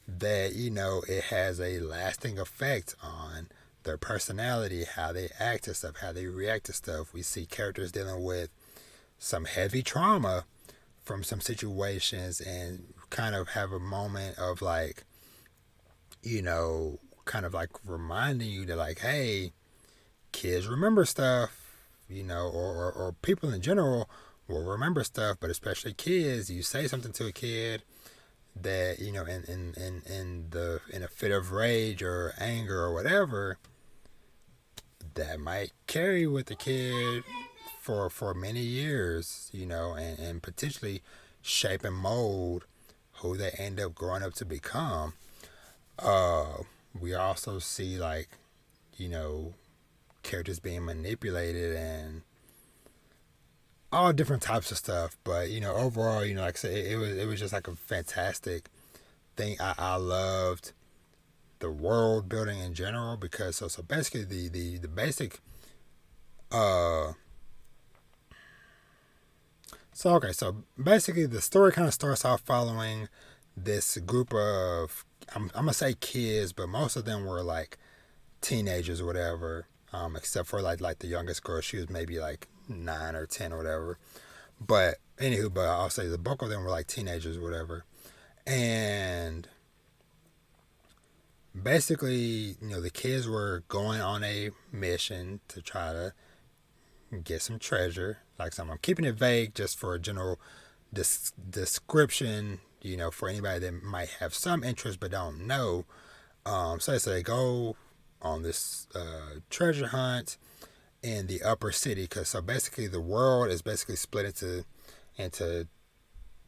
S1: that, it has a lasting effect on their personality, how they act to stuff, how they react to stuff. We see characters dealing with some heavy trauma from some situations and kind of have a moment of like, kind of like reminding you that, like, hey, kids remember stuff, or people in general will remember stuff, but especially kids. You say something to a kid that, in a fit of rage or anger or whatever, that might carry with the kid for many years, and potentially shape and mold who they end up growing up to become. We also see, like, characters being manipulated and all different types of stuff. But, overall, like I said, it was just like a fantastic thing. I loved the world building in general, because so basically the basic so basically the story kind of starts off following this group of, I'm gonna say kids, but most of them were like teenagers or whatever, except for like the youngest girl. She was maybe like 9 or 10 or whatever, but I'll say the bulk of them were like teenagers or whatever. And basically, the kids were going on a mission to try to get some treasure. Like, I'm keeping it vague just for a general description, for anybody that might have some interest but don't know. So they go on this treasure hunt in the upper city, because so basically the world is basically split into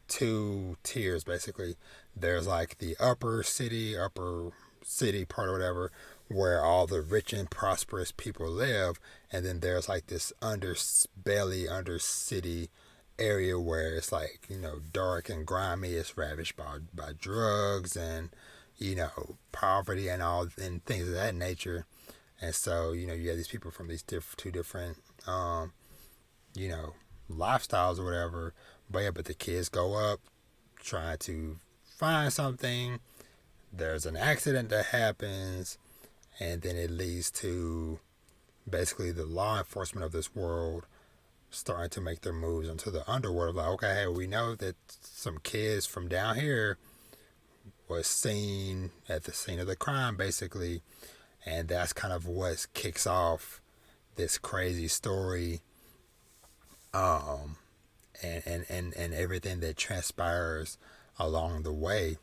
S1: two tiers. Basically, there's like the upper city part or whatever, where all the rich and prosperous people live, and then there's like this under city area where it's like, dark and grimy. It's ravaged by drugs and, poverty and all, and things of that nature. And so, you have these people from these two different lifestyles or whatever. But the kids go up trying to find something. There's an accident that happens, and then it leads to basically the law enforcement of this world starting to make their moves into the underworld. Like, okay, hey, we know that some kids from down here was seen at the scene of the crime, basically, and that's kind of what kicks off this crazy story and everything that transpires along the way.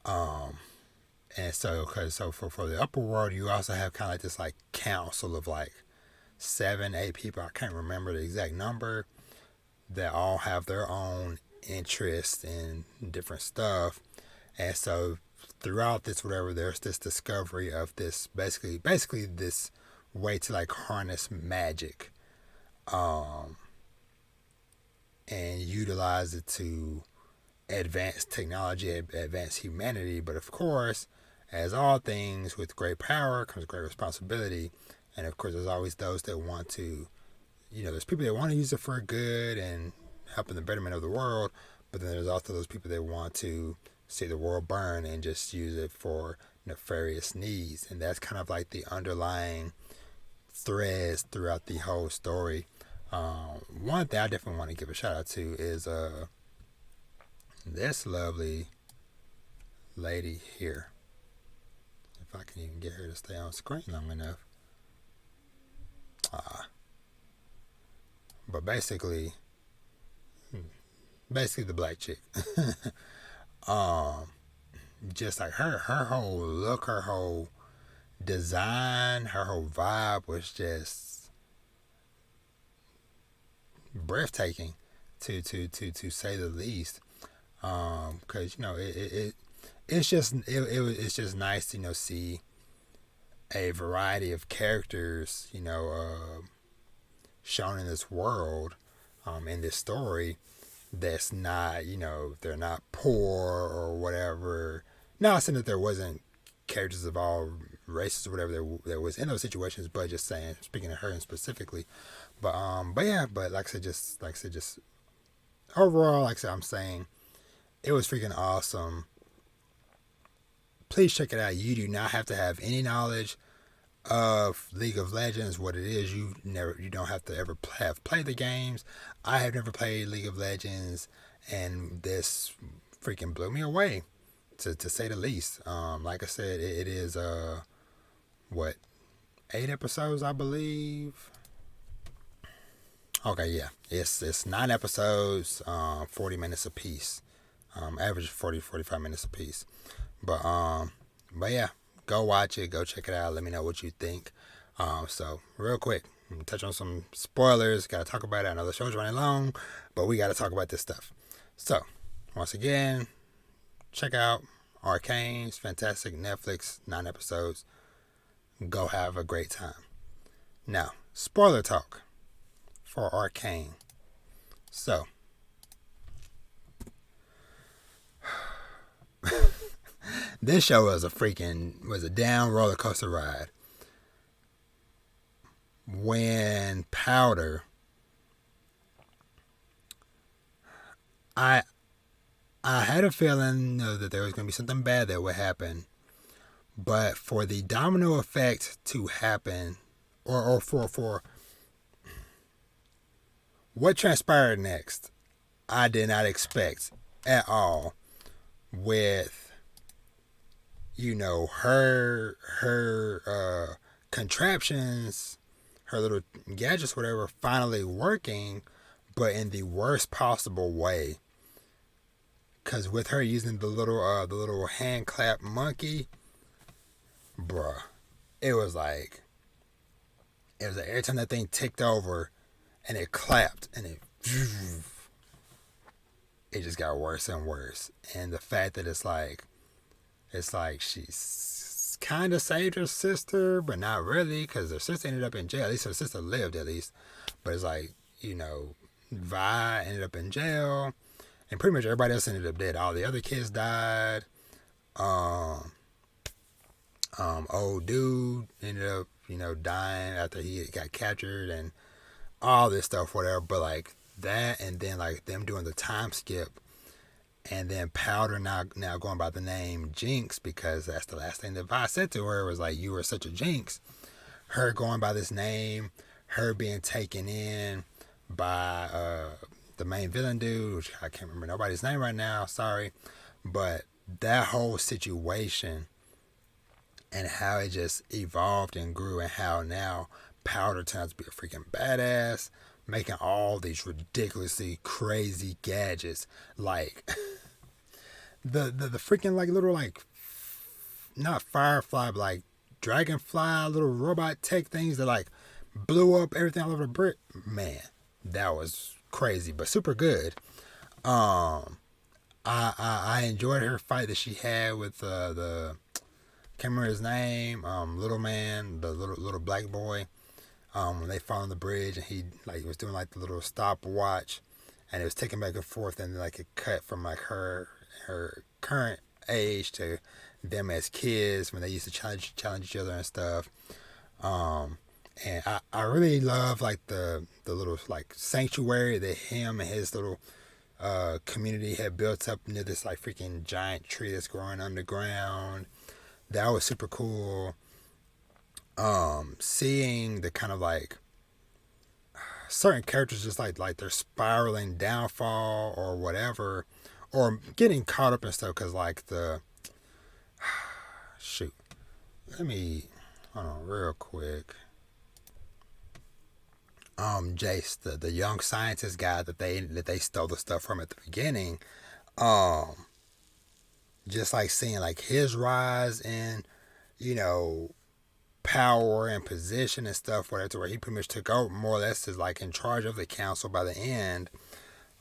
S1: And so, for the upper world, you also have kind of like this like council of like 7, 8 people. I can't remember the exact number, that all have their own interests in different stuff. And so throughout this whatever, there's this discovery of this basically this way to like harness magic, and utilize it to advance technology, advance humanity. But of course, as all things, with great power comes great responsibility. And of course, there's always those that want to, there's people that want to use it for good and helping the betterment of the world. But then there's also those people that want to see the world burn and just use it for nefarious needs. And that's kind of like the underlying threads throughout the whole story. One thing I definitely want to give a shout out to is this lovely lady here. If I can even get her to stay on screen long enough. But basically the black chick. Just like her whole look, her whole design, her whole vibe was just breathtaking, to say the least. Because it's just nice to see a variety of characters shown in this world, in this story, that's not, they're not poor or whatever. Not saying that there wasn't characters of all races or whatever that was in those situations, but just saying, speaking of her specifically. But like I said, just overall, like I said, I'm saying it was freaking awesome. Please check it out. You do not have to have any knowledge of League of Legends, what it is. You don't have to ever have played the games. I have never played League of Legends, and this freaking blew me away, to say the least. Like I said, it is 8 episodes, I believe. Okay, yeah, it's 9 episodes, 40 minutes apiece, average 45 minutes apiece. But yeah, go watch it, go check it out. Let me know what you think. So real quick, I'm gonna touch on some spoilers. Gotta talk about it. I know the show's running long, but we gotta talk about this stuff. So once again, check out Arcane. It's fantastic. Netflix, 9 episodes. Go have a great time. Now, spoiler talk for Arcane. So this show was a down roller coaster ride. When Powder, I had a feeling that there was going to be something bad that would happen, but for the domino effect to happen, or for what transpired next, I did not expect at all. With her contraptions, her little gadgets, whatever, finally working, but in the worst possible way. Cause with her using the little hand clap monkey, bruh, it was like every time that thing ticked over and it clapped and it just got worse and worse. And the fact that it's like she's kind of saved her sister, but not really, because her sister ended up in jail. At least her sister lived, at least. But it's like, Vi ended up in jail, and pretty much everybody else ended up dead. All the other kids died. Old dude ended up, dying after he got captured, and all this stuff, whatever. But like that, and then like them doing the time skip, and then Powder now going by the name Jinx, because that's the last thing that Vi said to her, was like, you were such a Jinx. Her going by this name, her being taken in by the main villain dude, which I can't remember nobody's name right now, sorry. But that whole situation and how it just evolved and grew, and how now Powder turns to be a freaking badass. making all these ridiculously crazy gadgets, like the freaking like little like not firefly but like dragonfly little robot tech things that like blew up everything all over the brick. Man, that was crazy but super good. I enjoyed her fight that she had with the can't remember his name, little man, the little black boy. When they fought on the bridge and he like was doing like the little stopwatch, and it was taking back and forth, and like it cut from like her current age to them as kids when they used to challenge each other and stuff. And I really love like the little like sanctuary that him and his little community had built up near this like freaking giant tree that's growing underground. That was super cool. Seeing the kind of like certain characters just like their spiraling downfall or whatever, or getting caught up in stuff, because like the shoot, let me hold on real quick. Jace, the young scientist guy that they stole the stuff from at the beginning, just like seeing like his rise in, you know, power and position and stuff, whatever, to where he pretty much took over more or less is like in charge of the council by the end.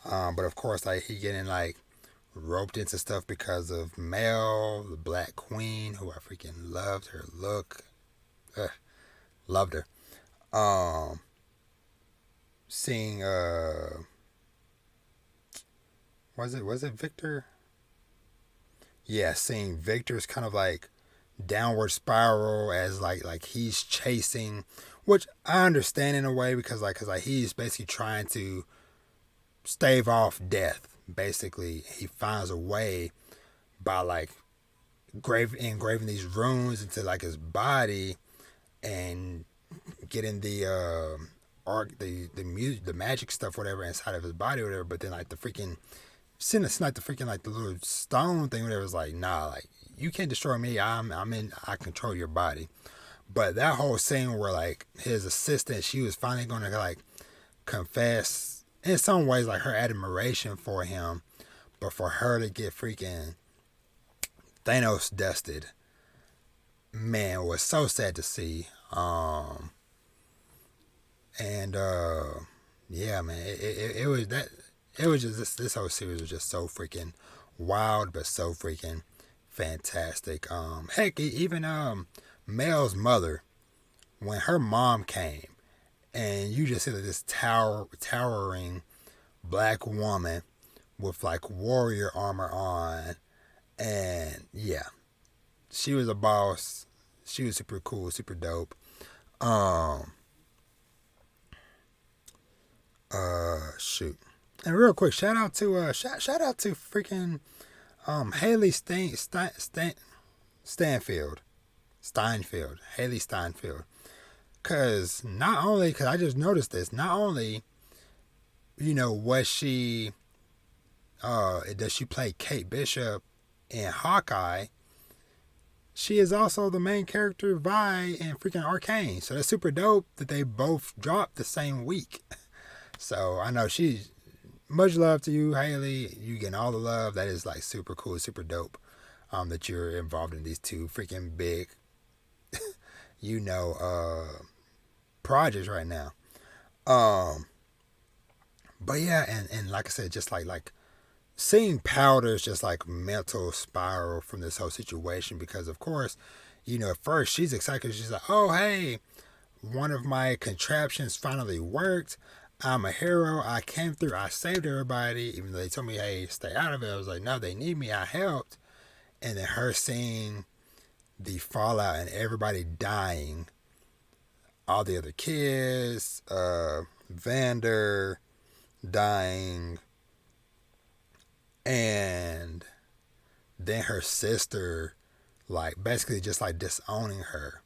S1: But of course, like he getting like roped into stuff because of Mel, the Black Queen, who I freaking loved her look. Loved her. Seeing was it Victor? Yeah, seeing Victor's kind of like downward spiral as like he's chasing, which I understand in a way, because he's basically trying to stave off death. Basically, he finds a way by like engraving these runes into like his body and getting the the magic stuff, whatever, inside of his body, whatever. But then like the freaking the little stone thing, whatever, is like, nah, like you can't destroy me. I control your body. But that whole scene where like his assistant, she was finally gonna like confess in some ways like her admiration for him, but for her to get freaking Thanos dusted, man, was so sad to see. Yeah, man, it was that. It was just this whole series was just so freaking wild, but so freaking fantastic. Heck, even Mel's mother, when her mom came, and you just see like this towering black woman with like warrior armor on, and yeah, she was a boss. She was super cool, super dope. Shoot. And real quick, shout out to freaking Haley Steinfeld. Haley Steinfeld. Cause I just noticed this, not only, you know, does she play Kate Bishop in Hawkeye, she is also the main character Vi in freaking Arcane. So that's super dope that they both dropped the same week. So I know she's much love to you, Haley. You getting all the love. That is like super cool, super dope. That you're involved in these two freaking big, you know, projects right now. But yeah, and like I said, just like seeing Powder's just like mental spiral from this whole situation, because of course, you know, at first she's excited. She's like, oh hey, one of my contraptions finally worked. I'm a hero. I came through. I saved everybody. Even though they told me, hey, stay out of it. I was like, no, they need me. I helped. And then her seeing the fallout and everybody dying. All the other kids, Vander dying. And then her sister, like, basically just like disowning her.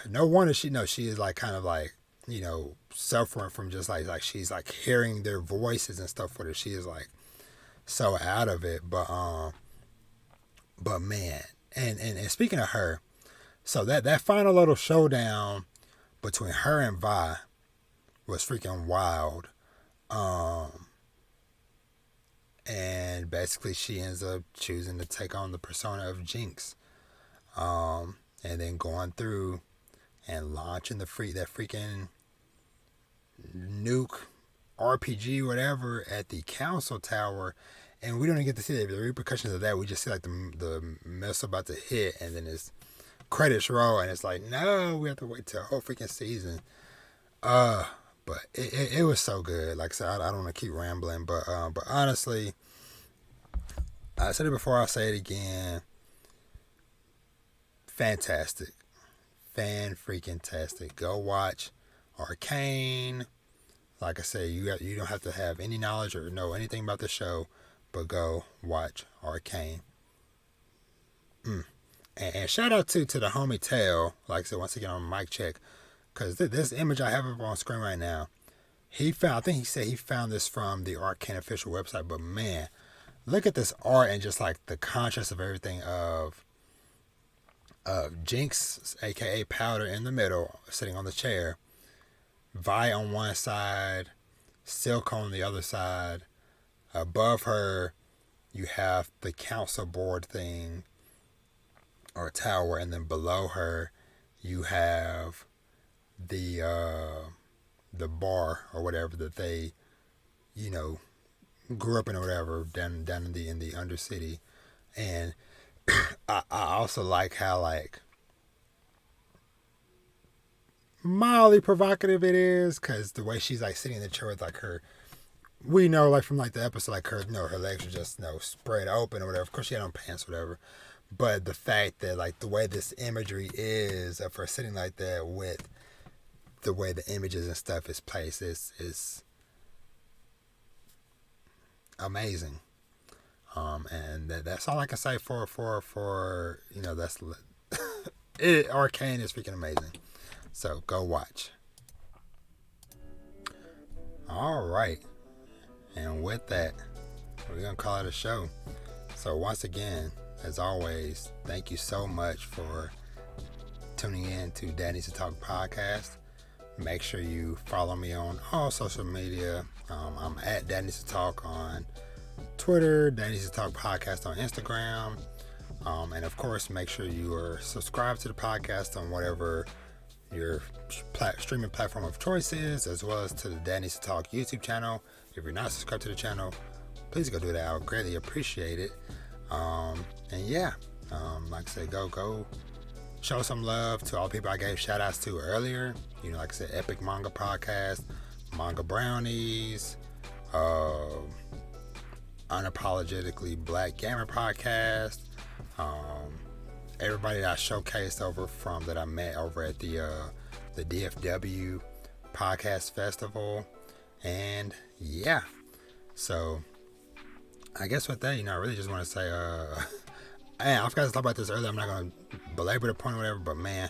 S1: No wonder she is like kind of like, you know, suffering from just like she's like hearing their voices and stuff with her. She is like so out of it. But man, and speaking of her, so that final little showdown between her and Vi was freaking wild. And basically she ends up choosing to take on the persona of Jinx. And then going through and launching that freaking nuke RPG, whatever, at the council tower. And we don't even get to see the repercussions of that. We just see like the missile about to hit, and then it's credits roll, and it's like, no, we have to wait till a whole freaking season. But it was so good. Like I said, I don't want to keep rambling, but honestly, I said it before, I'll say it again. Fantastic. Fan-freaking-tastic. Go watch Arcane. Like I said, you don't have to have any knowledge or know anything about the show, but go watch Arcane. And shout out to the homie Tail, like I said, once again on mic check, because this image I have up on screen right now, I think he said he found this from the Arcane official website, but man, look at this art and just like the contrast of everything of Jinx, aka Powder, in the middle, sitting on the chair, Vi on one side, Silk on the other side. Above her, you have the council board thing or tower, and then below her, you have the bar or whatever that they, grew up in or whatever down in the Undercity. And I also like how like mildly provocative it is, because the way she's like sitting in the chair with like her, we know like from like the episode, like her, her legs are just spread open or whatever. Of course she had on pants or whatever, but the fact that like the way this imagery is of her sitting like that with the way the images and stuff is placed is amazing. And that's all I can say for that's Arcane is freaking amazing. So go watch. All right, and with that, we're gonna call it a show. So once again, as always, thank you so much for tuning in to Dad Needs to Talk podcast. Make sure you follow me on all social media. I'm at Dad Needs to Talk on Twitter, Dad Needs to Talk podcast on Instagram. And of course, make sure you are subscribed to the podcast on whatever your streaming platform of choice is, as well as to the Dad Needs to Talk YouTube channel. If you're not subscribed to the channel, please go do that. I would greatly appreciate it. And yeah, like I said, go show some love to all the people I gave shout outs to earlier. Like I said, Epic Manga Podcast, Manga Brownies, Unapologetically Black Gamer Podcast, everybody that I showcased over from that I met over at the DFW Podcast Festival. And yeah, so I guess with that, I really just want to say, I forgot to talk about this earlier. I'm not going to belabor the point or whatever, but man,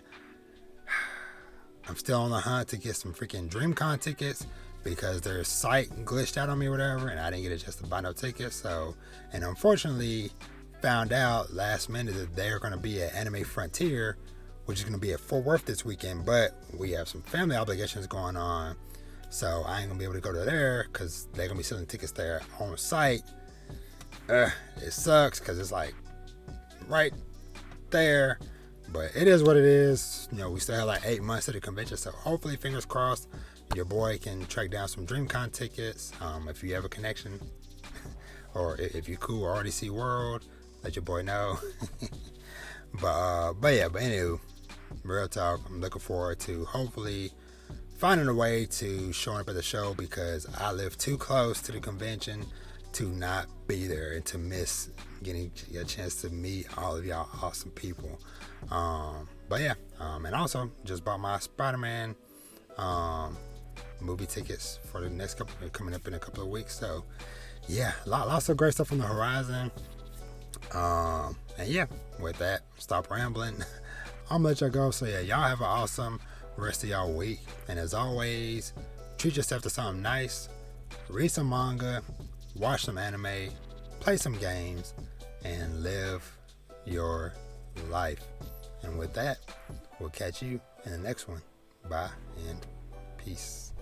S1: I'm still on the hunt to get some freaking DreamCon tickets, because their site glitched out on me or whatever, and I didn't get a chance to buy no tickets. So, and unfortunately found out last minute that they're going to be at Anime Frontier, which is going to be at Fort Worth this weekend, but we have some family obligations going on, so I ain't going to be able to go to there, because they're going to be selling tickets there on site. It sucks, because it's like right there, but it is what it is. We still have like 8 months to the convention, so hopefully, fingers crossed, your boy can track down some DreamCon tickets. If you have a connection, or if you cool RDC World, let your boy know. but anywho, real talk, I'm looking forward to hopefully finding a way to showing up at the show, because I live too close to the convention to not be there and to miss getting a chance to meet all of y'all awesome people. And also just bought my Spider-Man movie tickets for the next couple, coming up in a couple of weeks. So yeah, lots of great stuff on the horizon. And yeah, with that, stop rambling. I'm gonna let y'all go. So yeah, y'all have an awesome rest of y'all week. And as always, treat yourself to something nice. Read some manga, watch some anime, play some games, and live your life. And with that, we'll catch you in the next one. Bye and peace.